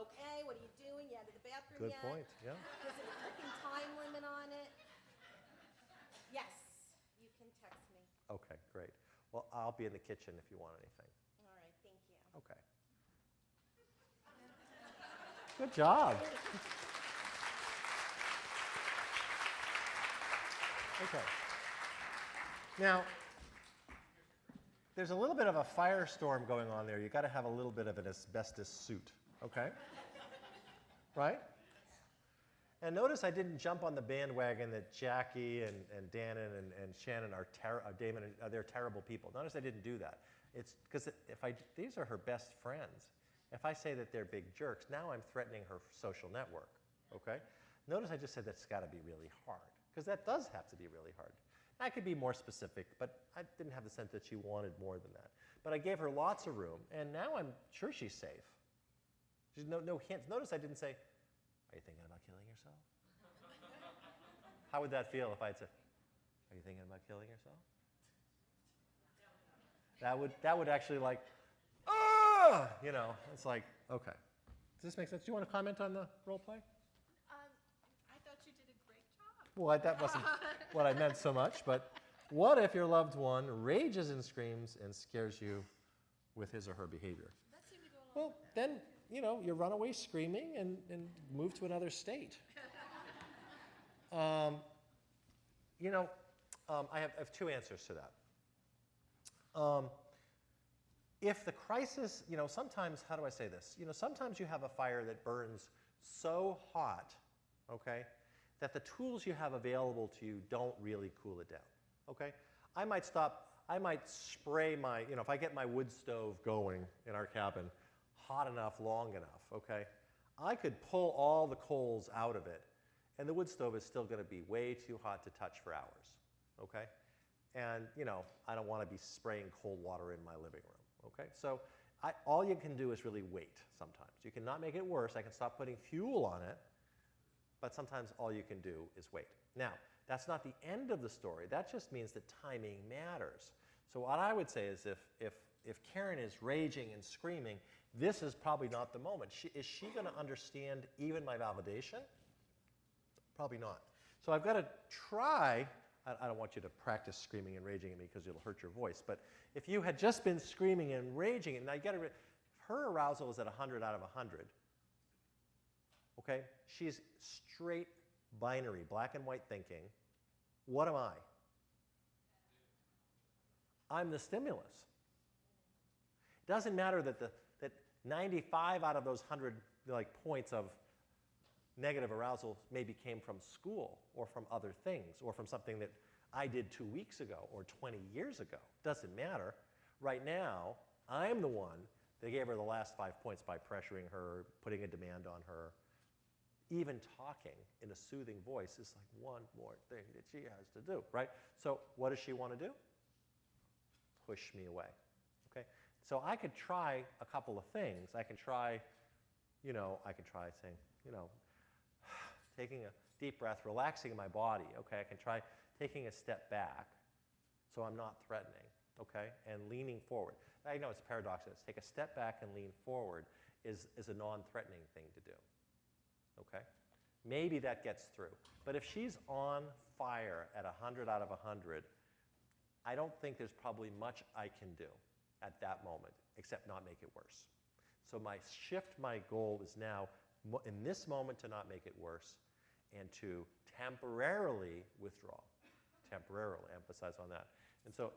okay? What are you doing? You out of the bathroom Good yet? point. Yeah. There's a freaking time limit on it. Yes, you can text me. Okay, great. Well, I'll be in the kitchen if you want anything. All right, thank you. Okay. Good job. Okay. Now, there's a little bit of a firestorm going on there. You've got to have a little bit of an asbestos suit, okay? Right? And notice I didn't jump on the bandwagon that Jackie and Dannon and Shannon are Damon, they're terrible people. Notice I didn't do that. It's because these are her best friends. If I say that they're big jerks, now I'm threatening her social network, okay? Notice I just said that's got to be really hard, because that does have to be really hard. I could be more specific, but I didn't have the sense that she wanted more than that. But I gave her lots of room, and now I'm sure she's safe. There's no hints. Notice I didn't say, are you thinking about killing yourself? How would that feel if I had said, are you thinking about killing yourself? That would actually like, it's like, okay. Does this make sense? Do you want to comment on the role play? I thought you did a great job. Well, that wasn't what I meant so much, but what if your loved one rages and screams and scares you with his or her behavior? That seemed to go along. Well, then, you run away screaming and move to another state. I have two answers to that. If the crisis, sometimes, how do I say this? Sometimes you have a fire that burns so hot, okay, that the tools you have available to you don't really cool it down, okay? I might spray if I get my wood stove going in our cabin hot enough, long enough, okay, I could pull all the coals out of it, and the wood stove is still going to be way too hot to touch for hours, okay? And, I don't want to be spraying cold water in my living room. Okay, so all you can do is really wait sometimes. You cannot make it worse. I can stop putting fuel on it, but sometimes all you can do is wait. Now, that's not the end of the story. That just means that timing matters. So what I would say is if Karen is raging and screaming, this is probably not the moment. Is she going to understand even my validation? Probably not. So I've got to try, I don't want you to practice screaming and raging at me because it'll hurt your voice, but if you had just been screaming and raging, and I get it, her arousal is at 100 out of 100, okay? She's straight binary, black and white thinking. What am I? I'm the stimulus. It doesn't matter that that 95 out of those 100 points of negative arousal maybe came from school or from other things or from something that I did 2 weeks ago or 20 years ago. Doesn't matter. Right now, I'm the one that gave her the last 5 points by pressuring her, putting a demand on her. Even talking in a soothing voice is like one more thing that she has to do, right? So what does she want to do? Push me away, okay? So I could try a couple of things. I can try, saying, taking a deep breath, relaxing my body, okay? I can try taking a step back so I'm not threatening, okay? And leaning forward. I know it's paradoxical. Take a step back and lean forward is a non-threatening thing to do. Okay? Maybe that gets through. But if she's on fire at 100 out of 100, I don't think there's probably much I can do at that moment, except not make it worse. So my goal is now, in this moment, to not make it worse and to temporarily withdraw. Temporarily, emphasize on that. And so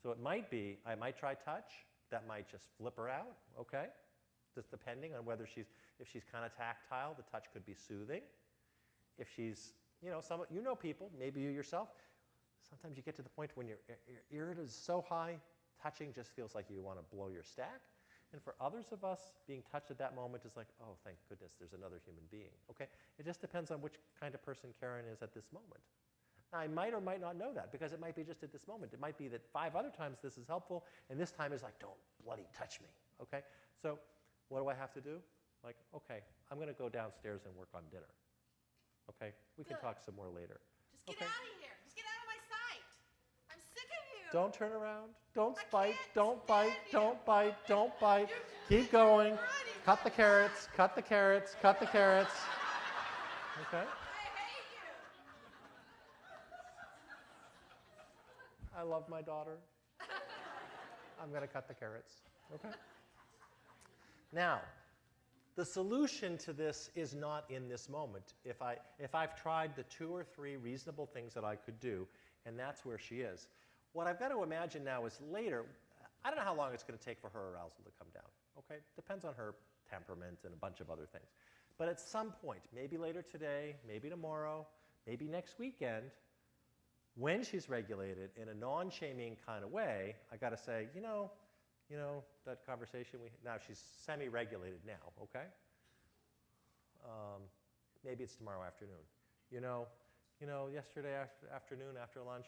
it might be, I might try touch. That might just flip her out, okay? Just depending on whether if she's kind of tactile, the touch could be soothing. If she's, people, maybe you yourself, sometimes you get to the point when your irrit is so high, touching just feels like you want to blow your stack. And for others of us, being touched at that moment is like, oh, thank goodness, there's another human being, okay? It just depends on which kind of person Karen is at this moment. Now, I might or might not know that because it might be just at this moment. It might be that 5 other times this is helpful, and this time is like, don't bloody touch me, okay? So what do I have to do? Like, okay, I'm going to go downstairs and work on dinner. Okay? We can talk some more later. Just get out of here. Just get out of my sight. I'm sick of you. Don't turn around. Don't bite. can't Don't bite. stand you. Don't bite. Don't bite. Keep going. Cut the carrots. Cut the carrots. Cut the carrots. Okay? I hate you. I love my daughter. I'm going to cut the carrots. Okay? Now, the solution to this is not in this moment. If I've tried the 2 or 3 reasonable things that I could do, and that's where she is. What I've got to imagine now is later, I don't know how long it's going to take for her arousal to come down. Okay? Depends on her temperament and a bunch of other things. But at some point, maybe later today, maybe tomorrow, maybe next weekend, when she's regulated in a non-shaming kind of way, I got to say, that conversation now she's semi-regulated now, okay? Maybe it's tomorrow afternoon. Yesterday afternoon after lunch,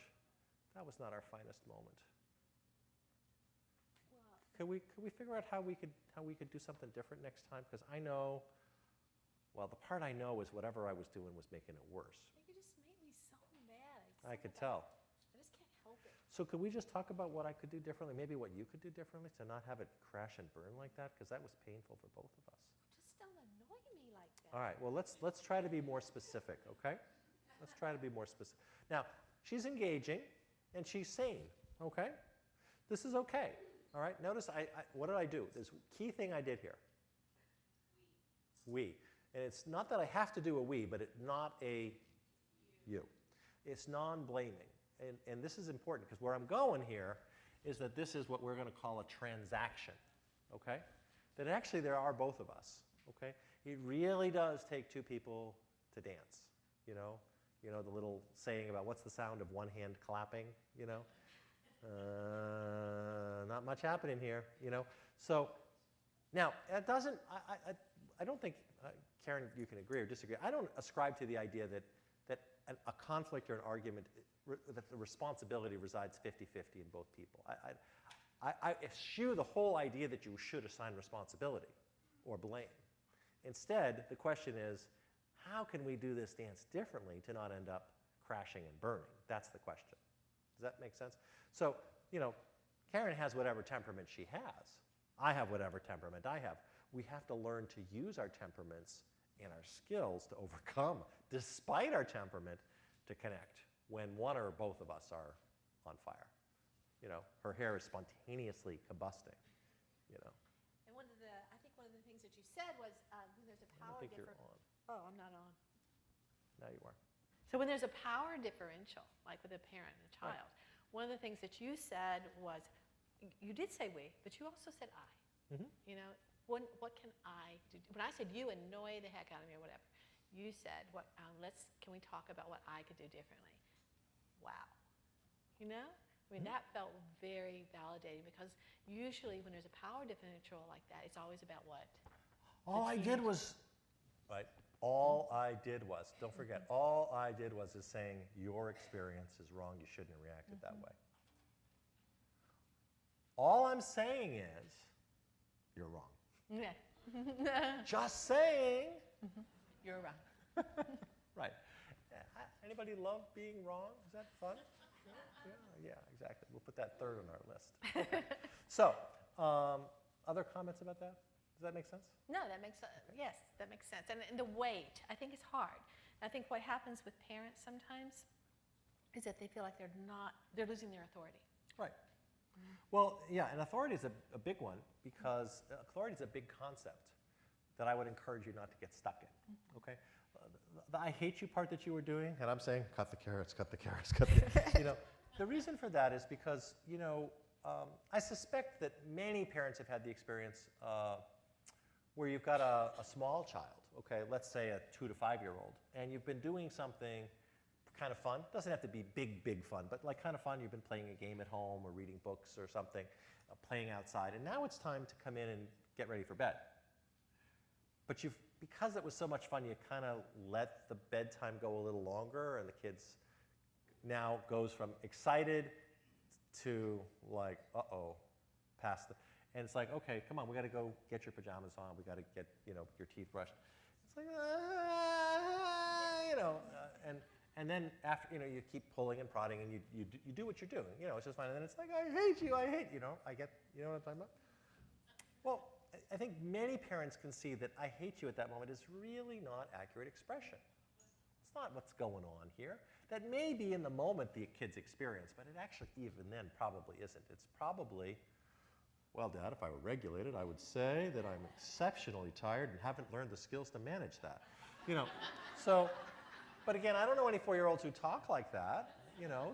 that was not our finest moment. Could we figure out how we could do something different next time? Because I know, the part I know is whatever I was doing was making it worse. You just made me so mad. I could tell. I just can't help it. So could we just talk about what I could do differently, maybe what you could do differently to not have it crash and burn like that? Because that was painful for both of us. Just don't annoy me like that. All right, well, let's try to be more specific, okay? Let's try to be more specific. Now, she's engaging, and she's sane, okay? This is okay, all right? Notice, what did I do? This key thing I did here. We. And it's not that I have to do a we, but it's not a you. It's non-blaming. And this is important, because where I'm going here is that this is what we're going to call a transaction, okay? That actually there are both of us, okay? It really does take 2 people to dance, the little saying about what's the sound of one hand clapping, not much happening here, So now, it doesn't, I don't think, Karen, you can agree or disagree. I don't ascribe to the idea that a conflict or an argument, that the responsibility resides 50-50 in both people. I eschew the whole idea that you should assign responsibility or blame. Instead, the question is, how can we do this dance differently to not end up crashing and burning? That's the question. Does that make sense? So, Karen has whatever temperament she has. I have whatever temperament I have. We have to learn to use our temperaments and our skills to overcome, despite our temperament, to connect when one or both of us are on fire. You know, her hair is spontaneously combusting, you know. And I think one of the things that you said was when there's a I don't power think you're differential. on. Oh, I'm not on. Now you are. So when there's a power differential, like with a parent and a Right. child, one of the things that you said was, you did say we, but you also said I. Mm-hmm. You know, what can I do? When I said you annoy the heck out of me or whatever, you said, can we talk about what I could do differently? Wow. You know? I mean, that felt very validating because usually when there's a power differential like that, it's always about what? All I did was, right, all I did was, don't forget, all I did was is saying your experience is wrong, you shouldn't have reacted that way. All I'm saying is, you're wrong. Yeah. Just saying. You're wrong. Right. Anybody love being wrong? Is that fun? Yeah, exactly. We'll put that third on our list. Okay. So, other comments about that? Does that make sense? No, that makes yes, that makes sense. And the weight, I think, is hard. I think what happens with parents sometimes is that they feel like they're losing their authority. Right. Well, yeah, and authority is a big one because authority is a big concept that I would encourage you not to get stuck in. Okay. The I hate you part that you were doing, and I'm saying cut the carrots, cut the carrots, cut the. You know, the reason for that is because I suspect that many parents have had the experience where you've got a small child, okay, let's say a 2 to 5 year old, and you've been doing something kind of fun. Doesn't have to be big fun, but like kind of fun. You've been playing a game at home or reading books or something, playing outside, and now it's time to come in and get ready for bed. But because it was so much fun, you kind of let the bedtime go a little longer, and the kids now goes from excited to like, uh-oh, past the, and it's like, okay, come on, we got to go get your pajamas on, we got to get, your teeth brushed. It's like, and then after, you keep pulling and prodding, and you do what you're doing, it's just fine, and then it's like, I hate you, I get, you know what I'm talking about? Well, I think many parents can see that I hate you at that moment is really not accurate expression. It's not what's going on here. That may be in the moment the kid's experience, but it actually even then probably isn't. It's probably, well, Dad, if I were regulated, I would say that I'm exceptionally tired and haven't learned the skills to manage that. So, but again, I don't know any 4-year-olds who talk like that,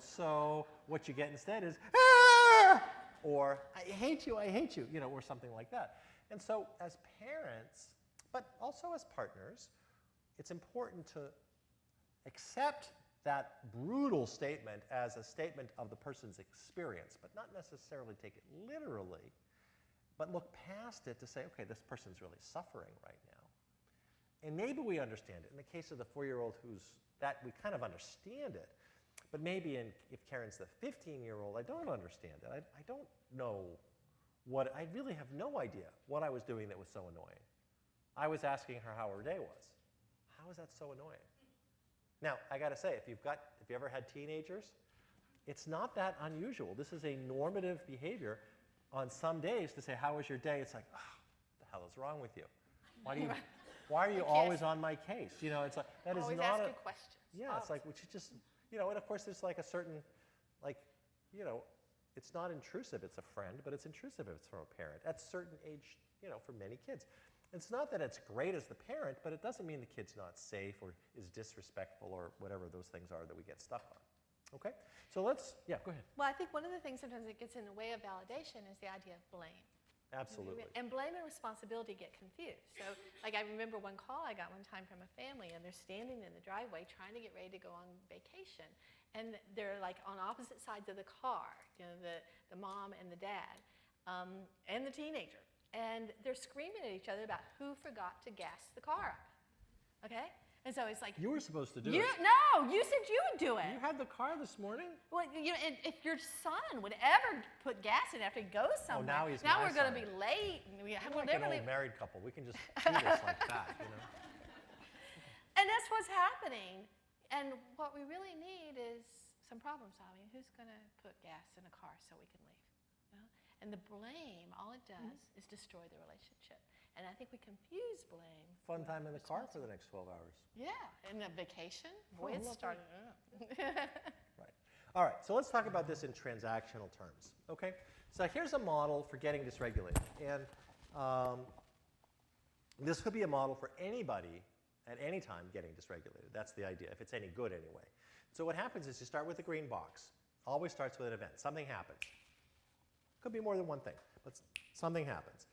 so what you get instead is, ah! Or I hate you, or something like that. And so as parents, but also as partners, it's important to accept that brutal statement as a statement of the person's experience, but not necessarily take it literally, but look past it to say, okay, this person's really suffering right now. And maybe we understand it. In the case of the 4-year-old we kind of understand it. But maybe if Karen's the 15-year-old, I don't understand it. I don't know I really have no idea what I was doing that was so annoying. I was asking her how her day was. How is that so annoying? Now, I got to say, if you ever had teenagers, it's not that unusual. This is a normative behavior on some days to say, how was your day? It's like, oh, what the hell is wrong with you? Why are you always on my case? It's like, that is always not asking questions. Yeah, it's like, which is just, and of course there's like a certain, it's not intrusive, it's a friend, but it's intrusive if it's from a parent at a certain age, for many kids. It's not that it's great as the parent, but it doesn't mean the kid's not safe or is disrespectful or whatever those things are that we get stuck on. Okay? So go ahead. Well, I think one of the things sometimes that gets in the way of validation is the idea of blame. Absolutely. And blame and responsibility get confused. So, like, I remember one call I got one time from a family, and they're standing in the driveway trying to get ready to go on vacation. And they're, like, on opposite sides of the car, the mom and the dad, and the teenager. And they're screaming at each other about who forgot to gas the car up. Okay? And so it's like, you were supposed to do it. No, you said you would do it. You had the car this morning? Well, and if your son would ever put gas in after he goes somewhere, now he's now my we're going to son. be late. And We're like an old married couple. We can just do this like that, And that's what's happening. And what we really need is some problem solving. Who's going to put gas in a car so we can leave? And the blame, all it does is destroy the relationship. And I think we confuse blame. Fun time in the car for the next 12 hours. Yeah, and a vacation. Boy, it's lovely. starting. Right. All right, so let's talk about this in transactional terms, okay? So here's a model for getting dysregulated. And this could be a model for anybody at any time getting dysregulated. That's the idea, if it's any good anyway. So what happens is you start with the green box. Always starts with an event. Something happens. Could be more than one thing, but something happens.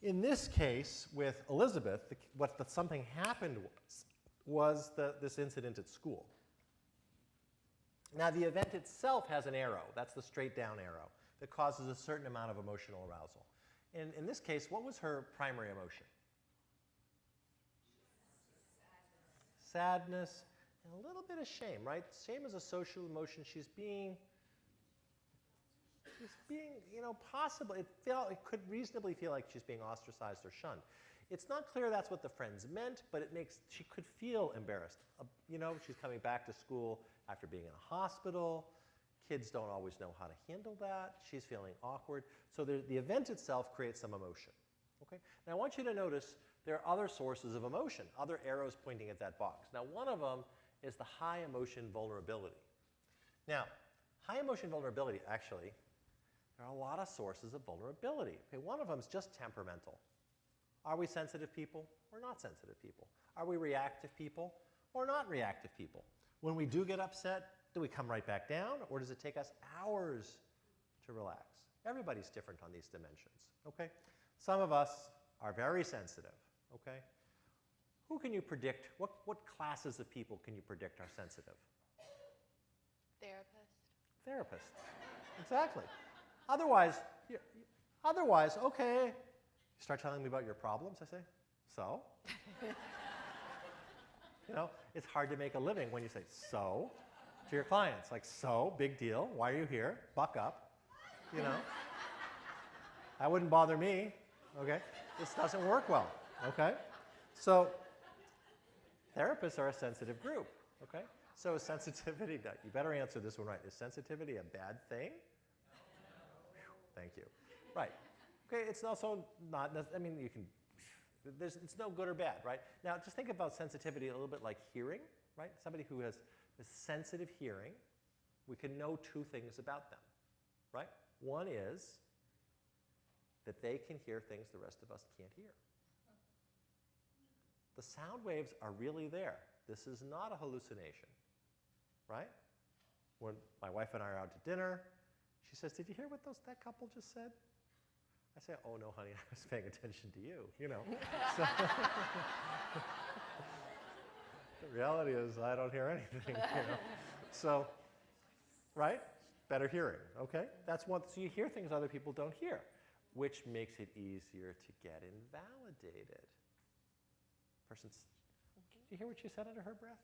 In this case, with Elizabeth, what the something happened was this incident at school. Now, the event itself has an arrow. That's the straight down arrow that causes a certain amount of emotional arousal. And in this case, what was her primary emotion? Sadness and a little bit of shame, right? Shame is a social emotion. She's being, you know, possibly, it could reasonably feel like she's being ostracized or shunned. It's not clear that's what the friends meant, but she could feel embarrassed. You know, she's coming back to school after being in a hospital. Kids don't always know how to handle that. She's feeling awkward. So the event itself creates some emotion. Okay? Now I want you to notice there are other sources of emotion, other arrows pointing at that box. Now one of them is the high emotion vulnerability. Now, high emotion vulnerability, actually, there are a lot of sources of vulnerability. Okay, one of them is just temperamental. Are we sensitive people or not sensitive people? Are we reactive people or not reactive people? When we do get upset, do we come right back down, or does it take us hours to relax? Everybody's different on these dimensions, okay? Some of us are very sensitive, okay? Who can you predict, what classes of people can you predict are sensitive? Therapist. Therapist, exactly. Otherwise, okay, you start telling me about your problems, I say, so? You know, it's hard to make a living when you say, so, to your clients. Like, so, big deal, why are you here? Buck up, you know? That wouldn't bother me, okay? This doesn't work well, okay? So, therapists are a sensitive group, okay? So sensitivity, you better answer this one right. Is sensitivity a bad thing? Thank you. Right. Okay, it's also not, I mean, it's no good or bad, right? Now, just think about sensitivity a little bit like hearing, right? Somebody who has sensitive hearing, we can know two things about them, right? One is that they can hear things the rest of us can't hear. The sound waves are really there. This is not a hallucination, right? When my wife and I are out to dinner, she says, did you hear what that couple just said? I say, oh no, honey, I was paying attention to you, you know. So the reality is I don't hear anything, you know. So, right? Better hearing, okay? That's one, so you hear things other people don't hear, which makes it easier to get invalidated. Person's, did you hear what she said under her breath?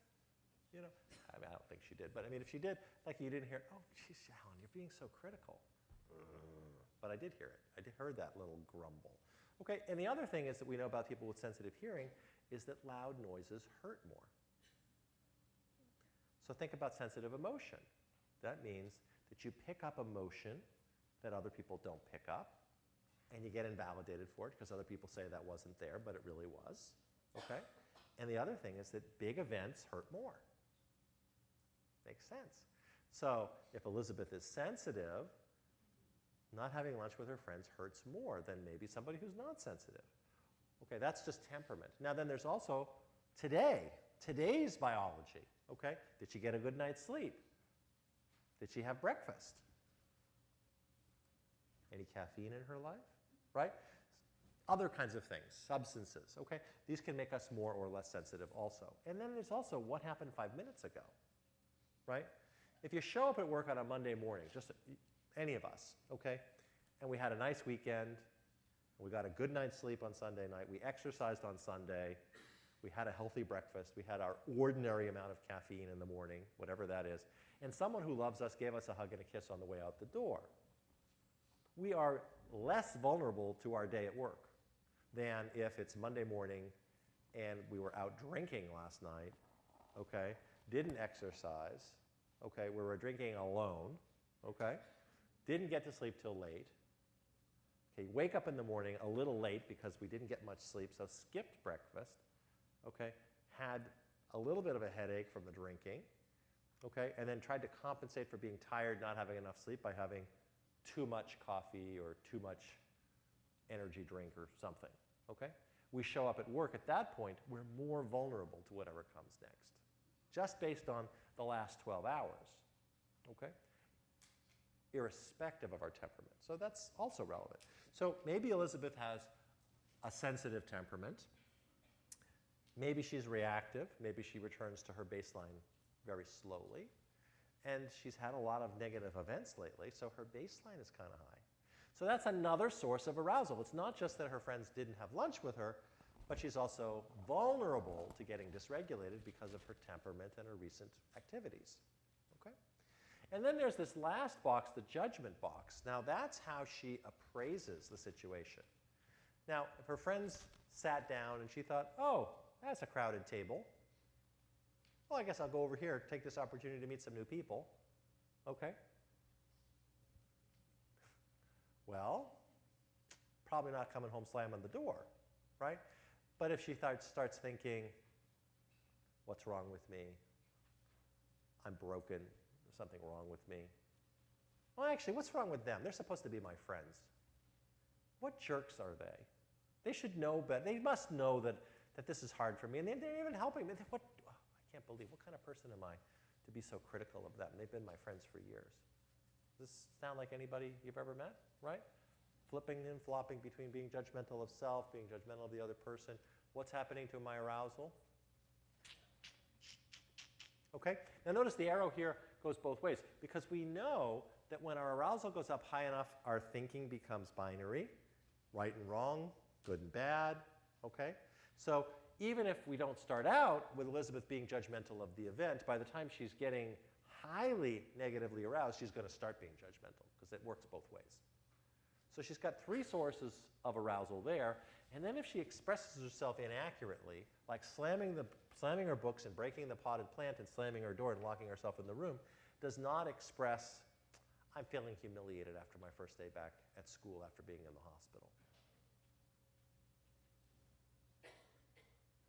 You know, I mean, I don't think she did, but I mean, if she did, like you didn't hear, oh, geez, Alan, you're being so critical. But I did hear it. I heard that little grumble. Okay, and the other thing is that we know about people with sensitive hearing is that loud noises hurt more. So think about sensitive emotion. That means that you pick up emotion that other people don't pick up, and you get invalidated for it because other people say that wasn't there, but it really was. Okay? And the other thing is that big events hurt more. Makes sense. So if Elizabeth is sensitive, not having lunch with her friends hurts more than maybe somebody who's not sensitive. Okay, that's just temperament. Now then there's also today's biology. Okay, did she get a good night's sleep? Did she have breakfast? Any caffeine in her life? Right? Other kinds of things, substances, okay? These can make us more or less sensitive also. And then there's also what happened 5 minutes ago, right? If you show up at work on a Monday morning, just any of us, okay, and we had a nice weekend, we got a good night's sleep on Sunday night, we exercised on Sunday, we had a healthy breakfast, we had our ordinary amount of caffeine in the morning, whatever that is, and someone who loves us gave us a hug and a kiss on the way out the door. We are less vulnerable to our day at work than if it's Monday morning and we were out drinking last night, okay, didn't exercise, okay, we were drinking alone, okay, didn't get to sleep till late, Okay, wake up in the morning a little late because we didn't get much sleep, so skipped breakfast. Okay, had a little bit of a headache from the drinking. Okay, and then tried to compensate for being tired, not having enough sleep by having too much coffee or too much energy drink or something. Okay, we show up at work at that point, we're more vulnerable to whatever comes next, just based on the last 12 hours. Okay, irrespective of our temperament. So that's also relevant. So maybe Elizabeth has a sensitive temperament. Maybe she's reactive. Maybe she returns to her baseline very slowly. And she's had a lot of negative events lately, so her baseline is kind of high. So that's another source of arousal. It's not just that her friends didn't have lunch with her, but she's also vulnerable to getting dysregulated because of her temperament and her recent activities. Okay? And then there's this last box, the judgment box. Now that's how she appraises the situation. Now, if her friends sat down and she thought, oh, that's a crowded table. Well, I guess I'll go over here, take this opportunity to meet some new people. Okay. Well, probably not coming home slamming the door, right? But if she starts thinking, what's wrong with me? I'm broken. There's something wrong with me. Well, actually, what's wrong with them? They're supposed to be my friends. What jerks are they? They should know better. They must know that this is hard for me. And they're even helping me. I can't believe, what kind of person am I to be so critical of them? They've been my friends for years. Does this sound like anybody you've ever met, right? Flipping and flopping between being judgmental of self, being judgmental of the other person. What's happening to my arousal? Okay, now notice the arrow here goes both ways, because we know that when our arousal goes up high enough, our thinking becomes binary, right and wrong, good and bad, okay? So even if we don't start out with Elizabeth being judgmental of the event, by the time she's getting highly negatively aroused, she's going to start being judgmental, because it works both ways. So she's got three sources of arousal there, and then if she expresses herself inaccurately, like slamming her books and breaking the potted plant and slamming her door and locking herself in the room, does not express, I'm feeling humiliated after my first day back at school after being in the hospital.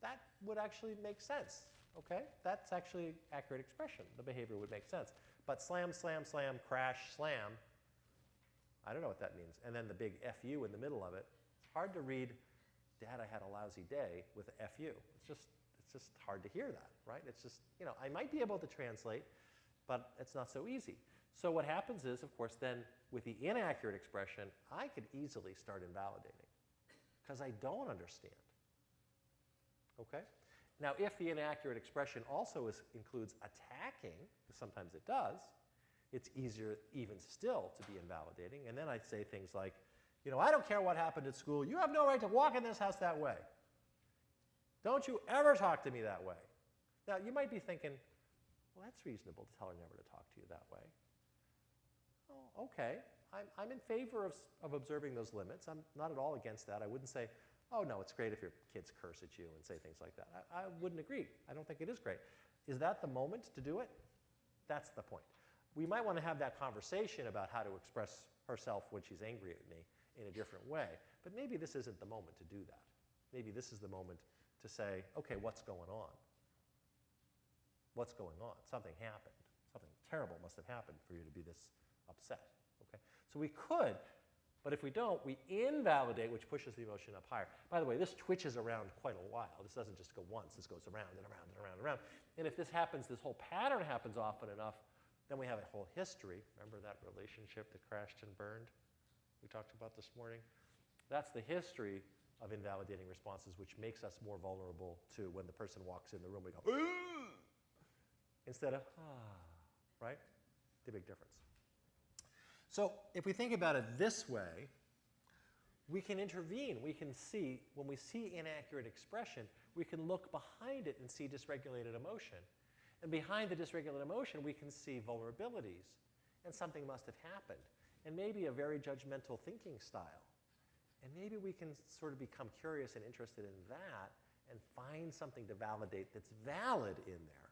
That would actually make sense, okay? That's actually accurate expression. The behavior would make sense. But slam, slam, slam, crash, slam, I don't know what that means. And then the big FU in the middle of it. It's hard to read, Dad, I had a lousy day with a FU. It's just hard to hear that, right? It's just, I might be able to translate, but it's not so easy. So what happens is, of course, then with the inaccurate expression, I could easily start invalidating because I don't understand. Okay? Now, if the inaccurate expression also includes attacking, because sometimes it does, it's easier even still to be invalidating. And then I'd say things like, I don't care what happened at school. You have no right to walk in this house that way. Don't you ever talk to me that way. Now, you might be thinking, well, that's reasonable to tell her never to talk to you that way. Oh, okay. I'm in favor of observing those limits. I'm not at all against that. I wouldn't say, oh, no, it's great if your kids curse at you and say things like that. I wouldn't agree. I don't think it is great. Is that the moment to do it? That's the point. We might want to have that conversation about how to express herself when she's angry at me in a different way. But maybe this isn't the moment to do that. Maybe this is the moment to say, okay, what's going on? What's going on? Something happened. Something terrible must have happened for you to be this upset. Okay? So we could, but if we don't, we invalidate, which pushes the emotion up higher. By the way, this twitches around quite a while. This doesn't just go once. This goes around and around and around and around. And if this happens, this whole pattern happens often enough, then we have a whole history. Remember that relationship that crashed and burned we talked about this morning? That's the history of invalidating responses, which makes us more vulnerable to when the person walks in the room, we go, ooh, instead of, right? The big difference. So if we think about it this way, we can intervene. We can see, when we see inaccurate expression, we can look behind it and see dysregulated emotion. And behind the dysregulated emotion, we can see vulnerabilities. And something must have happened. And maybe a very judgmental thinking style. And maybe we can sort of become curious and interested in that and find something to validate that's valid in there.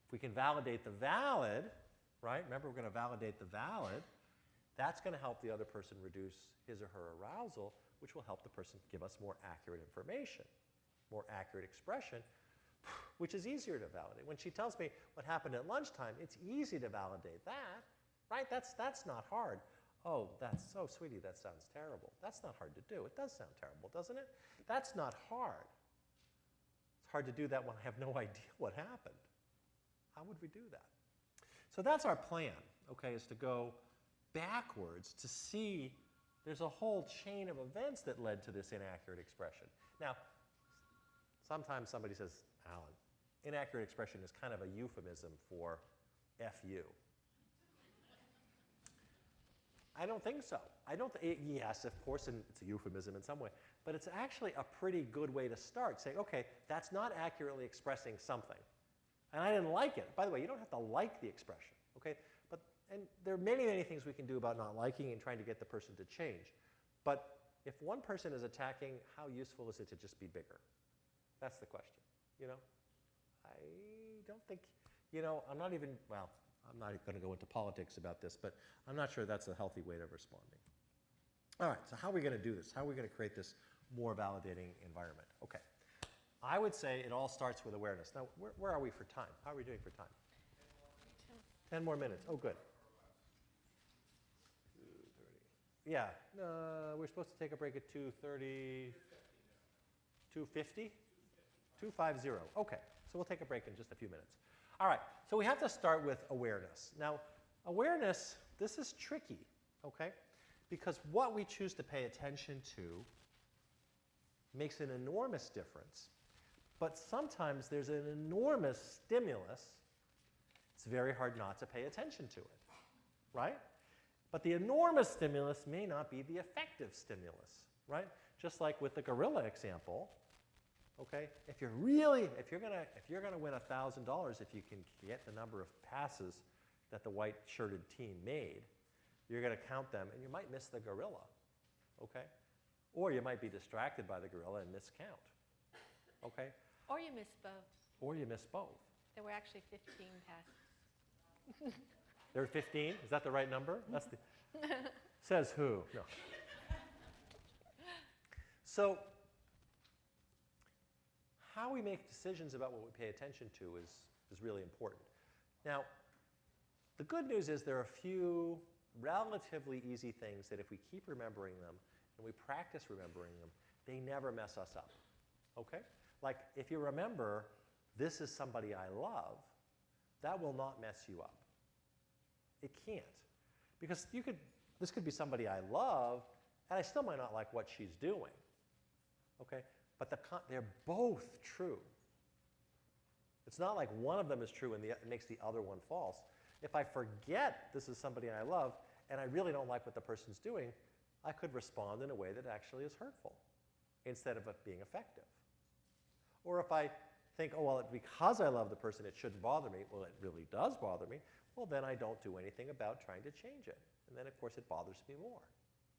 If we can validate the valid, right? Remember, we're going to validate the valid. That's going to help the other person reduce his or her arousal, which will help the person give us more accurate information, more accurate expression, which is easier to validate. When she tells me what happened at lunchtime, it's easy to validate that, right? That's not hard. Oh, that's so, sweetie, that sounds terrible. That's not hard to do. It does sound terrible, doesn't it? That's not hard. It's hard to do that when I have no idea what happened. How would we do that? So that's our plan, okay, is to go backwards to see there's a whole chain of events that led to this inaccurate expression. Now, sometimes somebody says, Alan, inaccurate expression is kind of a euphemism for F you. I don't think so. Yes, of course, and it's a euphemism in some way, but it's actually a pretty good way to start, saying, okay, that's not accurately expressing something. And I didn't like it. By the way, you don't have to like the expression, okay? And there are many, many things we can do about not liking and trying to get the person to change. But if one person is attacking, how useful is it to just be bigger? That's the question, you know? I don't think, you know, I'm not going to go into politics about this, but I'm not sure that's a healthy way of responding. All right, so how are we going to do this? How are we going to create this more validating environment? Okay. I would say it all starts with awareness. Now, where are we for time? How are we doing for time? 10 more minutes. Oh, good. 2:30. Yeah, we're supposed to take a break at 2:30. 2:50? 2:50. Okay, so we'll take a break in just a few minutes. All right, so we have to start with awareness. Now, awareness, this is tricky, okay? Because what we choose to pay attention to makes an enormous difference. But sometimes there's an enormous stimulus. It's very hard not to pay attention to it, right? But the enormous stimulus may not be the effective stimulus, right? Just like with the gorilla example, okay? If you're gonna win $1,000, if you can get the number of passes that the white shirted team made, you're gonna count them and you might miss the gorilla, okay? Or you might be distracted by the gorilla and miscount, okay? Or you miss both. Or you miss both. There were actually 15 passes. There were 15? Is that the right number? That's the says who? No. So how we make decisions about what we pay attention to is really important. Now, the good news is there are a few relatively easy things that if we keep remembering them and we practice remembering them, they never mess us up, okay? Like if you remember, this is somebody I love, that will not mess you up. It can't. Because this could be somebody I love, and I still might not like what she's doing, okay? But they're both true. It's not like one of them is true and it makes the other one false. If I forget this is somebody I love, and I really don't like what the person's doing, I could respond in a way that actually is hurtful instead of it being effective. Or if I think, oh, well, because I love the person, it shouldn't bother me. Well, it really does bother me. Well, then I don't do anything about trying to change it. And then, of course, it bothers me more.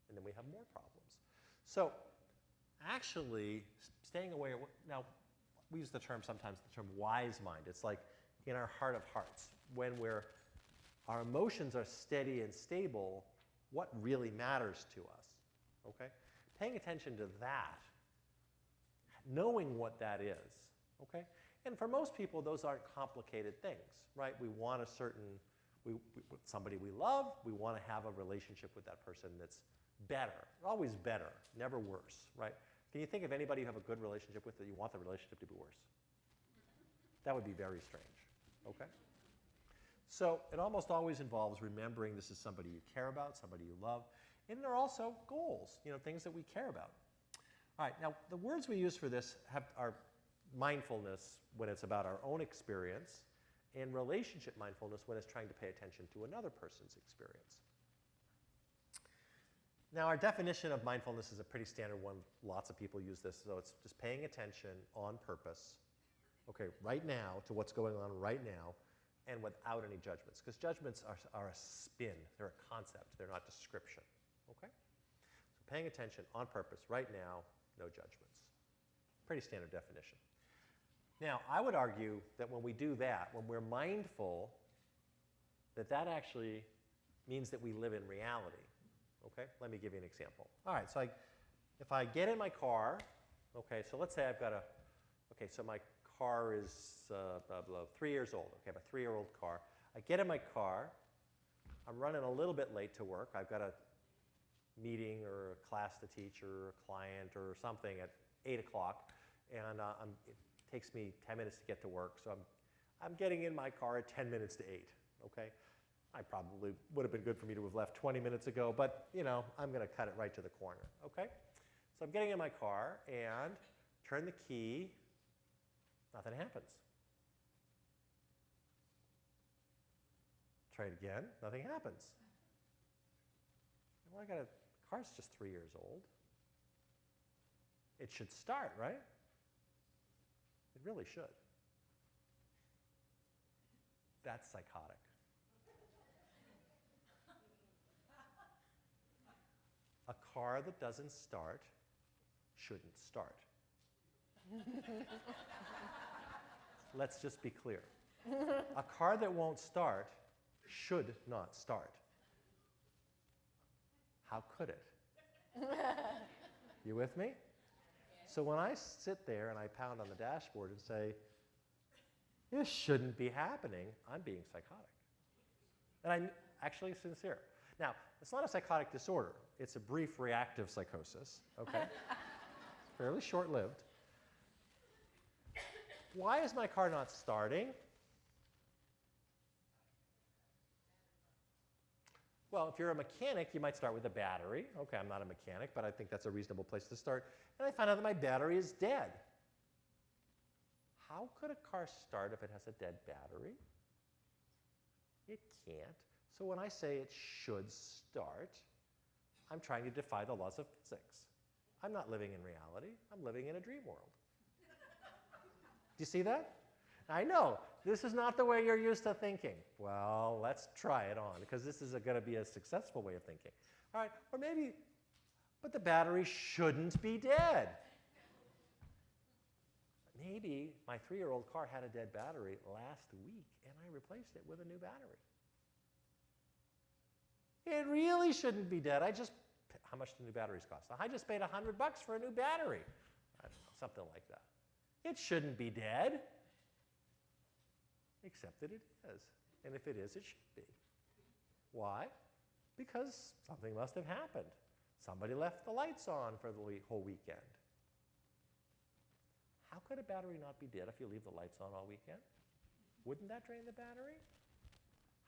And then we have more problems. So actually, staying aware, now, we use the term sometimes, the term wise mind. It's like in our heart of hearts, when our emotions are steady and stable, what really matters to us, okay? Paying attention to that, knowing what that is, okay? And for most people, those aren't complicated things, right? We want somebody we love, we want to have a relationship with that person that's better, always better, never worse, right? Can you think of anybody you have a good relationship with that you want the relationship to be worse? That would be very strange, okay? So it almost always involves remembering this is somebody you care about, somebody you love, and there are also goals, things that we care about. All right, now the words we use for this are mindfulness when it's about our own experience, and relationship mindfulness when it's trying to pay attention to another person's experience. Now, our definition of mindfulness is a pretty standard one. Lots of people use this. So it's just paying attention on purpose, okay, right now, to what's going on right now, and without any judgments. Because judgments are a spin. They're a concept. They're not description, okay? So paying attention on purpose right now, no judgments. Pretty standard definition. Now, I would argue that when we do that, when we're mindful, that actually means that we live in reality. Okay, let me give you an example. All right, so if I get in my car, okay, so let's say I've got so my car is 3 years old. Okay, I have a 3-year-old car. I get in my car. I'm running a little bit late to work. I've got a meeting or a class to teach or a client or something at 8 o'clock, and it takes me 10 minutes to get to work, so I'm getting in my car at 10 minutes to 8, okay? I probably would have been good for me to have left 20 minutes ago, but, you know, I'm going to cut it right to the corner, okay? So I'm getting in my car and turn the key, nothing happens. Try it again, nothing happens. Well, the car's just 3 years old. It should start, right? It really should. That's psychotic. A car that doesn't start shouldn't start. Let's just be clear. A car that won't start should not start. How could it? You with me? So when I sit there and I pound on the dashboard and say, this shouldn't be happening, I'm being psychotic. And I'm actually sincere. Now, it's not a psychotic disorder. It's a brief reactive psychosis, okay? Fairly short-lived. Why is my car not starting? Well, if you're a mechanic, you might start with a battery. Okay, I'm not a mechanic, but I think that's a reasonable place to start. And I find out that my battery is dead. How could a car start if it has a dead battery? It can't. So when I say it should start, I'm trying to defy the laws of physics. I'm not living in reality. I'm living in a dream world. Do you see that? I know, this is not the way you're used to thinking. Well, let's try it on, because this is going to be a successful way of thinking. All right, or maybe, but the battery shouldn't be dead. Maybe my 3-year-old car had a dead battery last week, and I replaced it with a new battery. It really shouldn't be dead. How much do new batteries cost? I just paid $100 for a new battery. I don't know, something like that. It shouldn't be dead. Except that it is. And if it is, it should be. Why? Because something must have happened. Somebody left the lights on for the whole weekend. How could a battery not be dead if you leave the lights on all weekend? Wouldn't that drain the battery?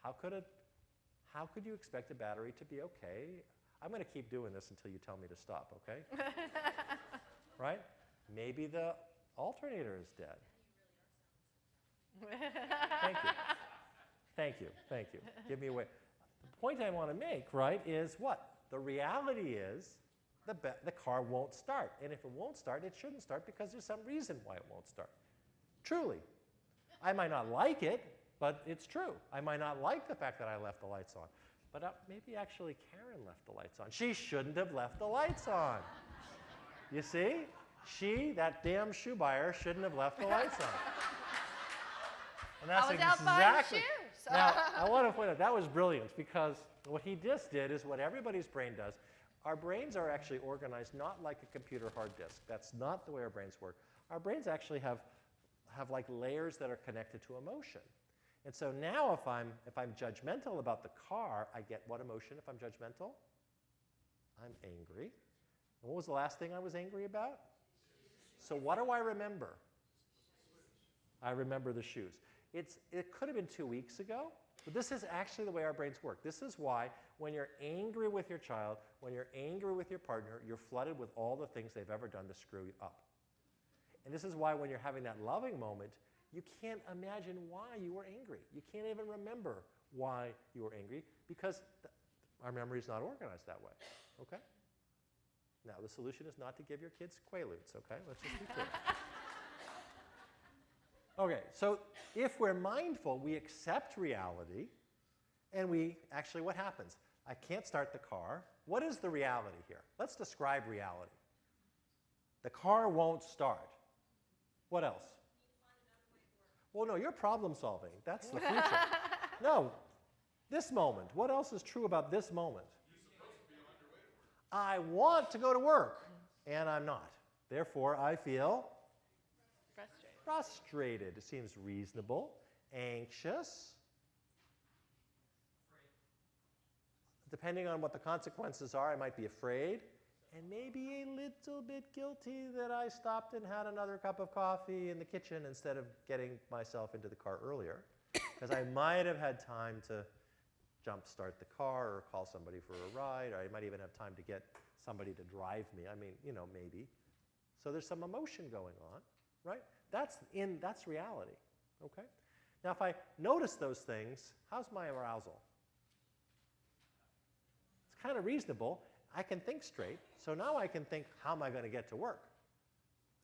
How could you expect a battery to be okay? I'm going to keep doing this until you tell me to stop, okay? Right? Maybe the alternator is dead. Thank you. Thank you. Thank you. Give me a way. The point I want to make, right, is what? The reality is the car won't start. And if it won't start, it shouldn't start because there's some reason why it won't start. Truly. I might not like it, but it's true. I might not like the fact that I left the lights on. But maybe actually Karen left the lights on. She shouldn't have left the lights on. You see? She, that damn shoe buyer, shouldn't have left the lights on. And that's I was out buying shoes. Now, I want to point out, that was brilliant, because what he just did is what everybody's brain does. Our brains are actually organized not like a computer hard disk. That's not the way our brains work. Our brains actually have like layers that are connected to emotion. And so now if I'm judgmental about the car, I get what emotion if I'm judgmental? I'm angry. And what was the last thing I was angry about? So what do I remember? I remember the shoes. It could have been 2 weeks ago, but this is actually the way our brains work. This is why when you're angry with your child, when you're angry with your partner, you're flooded with all the things they've ever done to screw you up. And this is why when you're having that loving moment, you can't imagine why you were angry. You can't even remember why you were angry because our memory is not organized that way, okay? Now, the solution is not to give your kids Quaaludes, okay? Let's just be clear. Okay, so if we're mindful, we accept reality, and what happens? I can't start the car. What is the reality here? Let's describe reality. The car won't start. What else? Well, no, you're problem solving. That's the future. No, This moment. What else is true about this moment? I want to go to work, and I'm not. Therefore, I feel frustrated. It seems reasonable. Anxious. Depending on what the consequences are, I might be afraid. And maybe a little bit guilty that I stopped and had another cup of coffee in the kitchen instead of getting myself into the car earlier. Because I might have had time to jump start the car or call somebody for a ride, or I might even have time to get somebody to drive me. I mean, maybe. So there's some emotion going on, right? That's reality, okay? Now, if I notice those things, how's my arousal? It's kind of reasonable. I can think straight. So now I can think, how am I going to get to work?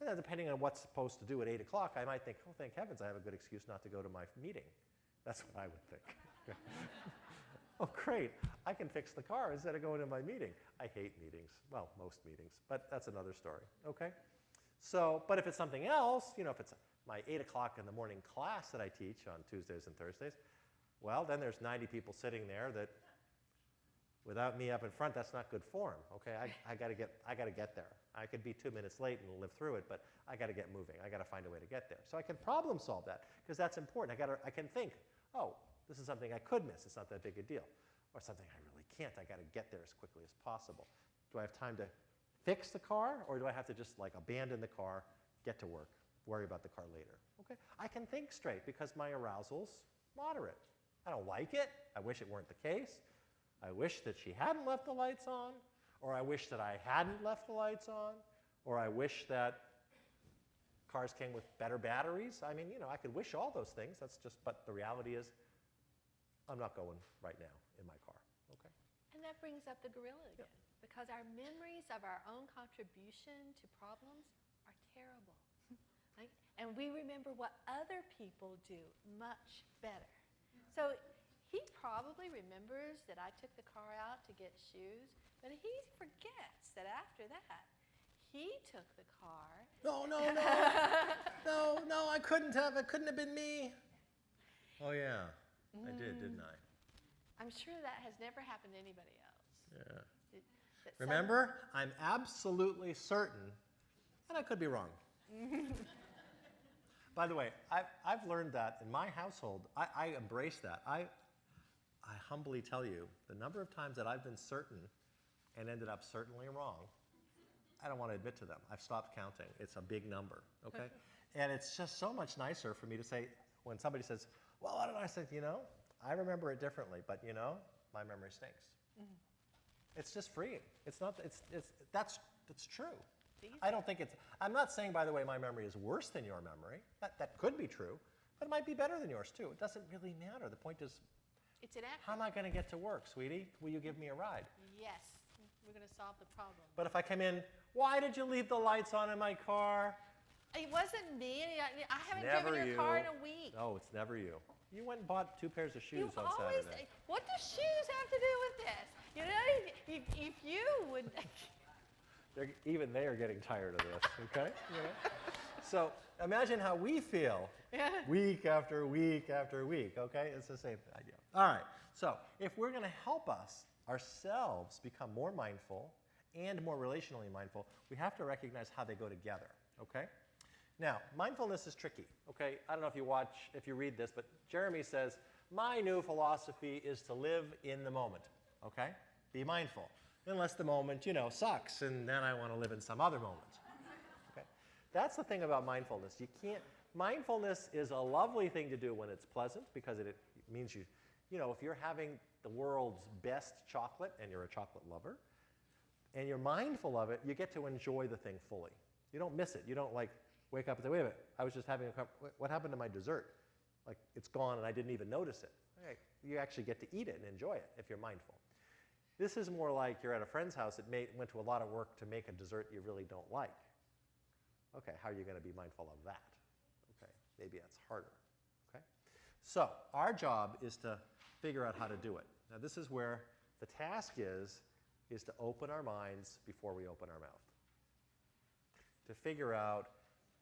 And then depending on what's supposed to do at 8 o'clock, I might think, oh, thank heavens, I have a good excuse not to go to my meeting. That's what I would think. Oh, great. I can fix the car instead of going to my meeting. I hate meetings. Well, most meetings. But that's another story, okay? So, but if it's something else, if it's my 8 o'clock in the morning class that I teach on Tuesdays and Thursdays, well, then there's 90 people sitting there that, without me up in front, that's not good form, okay? I got to get there. I could be 2 minutes late and live through it, but I got to get moving. I got to find a way to get there. So I can problem solve that, because that's important. I can think, oh, this is something I could miss. It's not that big a deal. Or something I really can't. I got to get there as quickly as possible. Do I have time to fix the car, or do I have to just abandon the car, get to work, worry about the car later? Okay? I can think straight because my arousal's moderate. I don't like it. I wish it weren't the case. I wish that she hadn't left the lights on, or I wish that I hadn't left the lights on, or I wish that cars came with better batteries. I mean, I could wish all those things. But the reality is, I'm not going right now in my car, okay? And that brings up the gorilla again, because our memories of our own contribution to problems are terrible. Right? And we remember what other people do much better. So he probably remembers that I took the car out to get shoes, but he forgets that after that, he took the car. No, I couldn't have. It couldn't have been me. Oh, yeah. I did, didn't I? I'm sure that has never happened to anybody else. Yeah. Remember, I'm absolutely certain, and I could be wrong. By the way, I've learned that in my household. I embrace that. I humbly tell you, the number of times that I've been certain and ended up certainly wrong, I don't want to admit to them. I've stopped counting. It's a big number, okay? And it's just so much nicer for me to say, when somebody says, well, why did I say, I remember it differently, but my memory stinks. It's just freeing. That's true. I don't think I'm not saying, by the way, my memory is worse than your memory. That could be true, but it might be better than yours too. It doesn't really matter. The point is, it's inaccurate. How am I going to get to work, sweetie? Will you give me a ride? Yes, we're going to solve the problem. But if I come in, why did you leave the lights on in my car? It wasn't me. I haven't Never driven your car in a week. No, it's never you. You went and bought 2 pairs of shoes You on always Saturday. What do shoes have to do with this? If you would. Even they are getting tired of this, okay? So imagine how we feel week after week after week, okay? It's the same idea. All right, so if we're going to help ourselves become more mindful and more relationally mindful, we have to recognize how they go together, okay? Now, mindfulness is tricky, okay? I don't know if you read this, but Jeremy says, my new philosophy is to live in the moment, okay? Be mindful. Unless the moment, sucks, and then I want to live in some other moment. Okay? That's the thing about mindfulness. Mindfulness is a lovely thing to do when it's pleasant, because it means if you're having the world's best chocolate and you're a chocolate lover, and you're mindful of it, you get to enjoy the thing fully. You don't miss it. You don't wake up and say, wait a minute, I was just having what happened to my dessert? It's gone and I didn't even notice it. Okay. You actually get to eat it and enjoy it if you're mindful. This is more like you're at a friend's house that went to a lot of work to make a dessert you really don't like. Okay, how are you going to be mindful of that? Okay, maybe that's harder. Okay, so our job is to figure out how to do it. Now this is where the task is to open our minds before we open our mouth. To figure out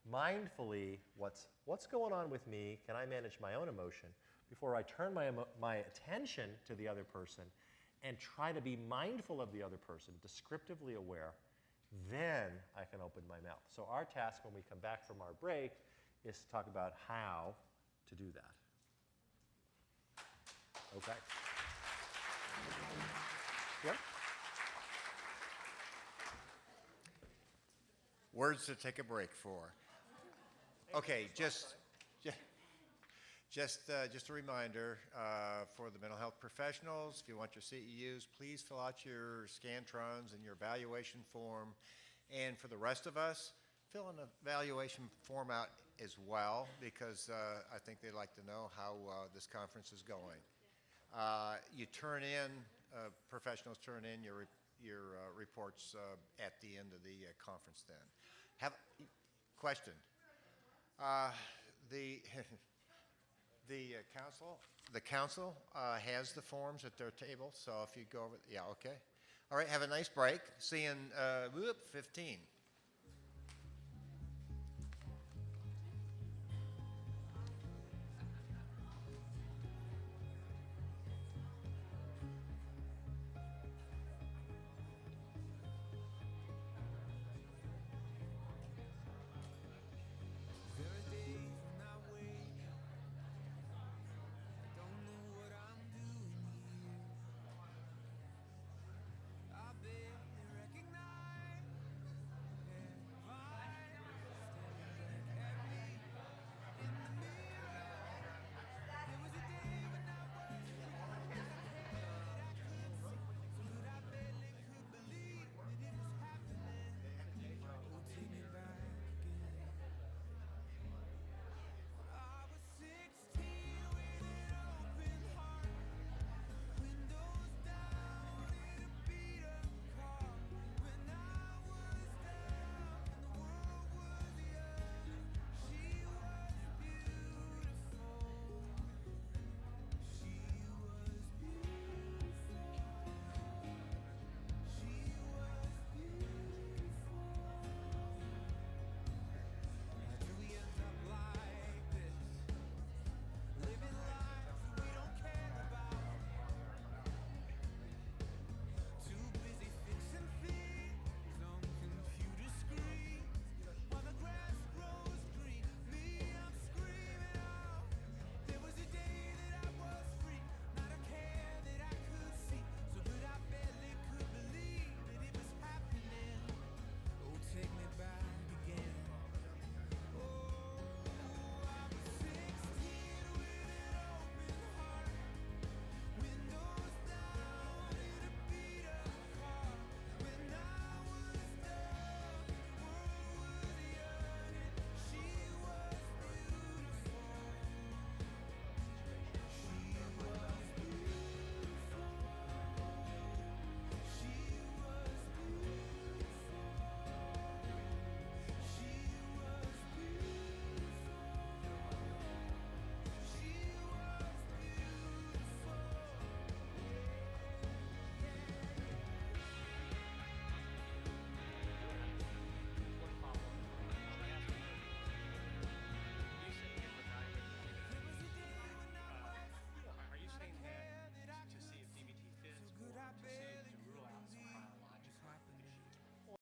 mindfully what's going on with me, can I manage my own emotion, before I turn my attention to the other person and try to be mindful of the other person, descriptively aware, then I can open my mouth. So our task when we come back from our break is to talk about how to do that. Okay. Yep. Words to take a break for. Okay, just a reminder for the mental health professionals, if you want your CEUs, please fill out your Scantrons and your evaluation form. And for the rest of us, fill an evaluation form out as well, because I think they'd like to know how this conference is going. You turn in, professionals turn in your reports at the end of the conference then. Question. The council has the forms at their table, so if you go over, yeah, okay. All right, have a nice break. See you in 15.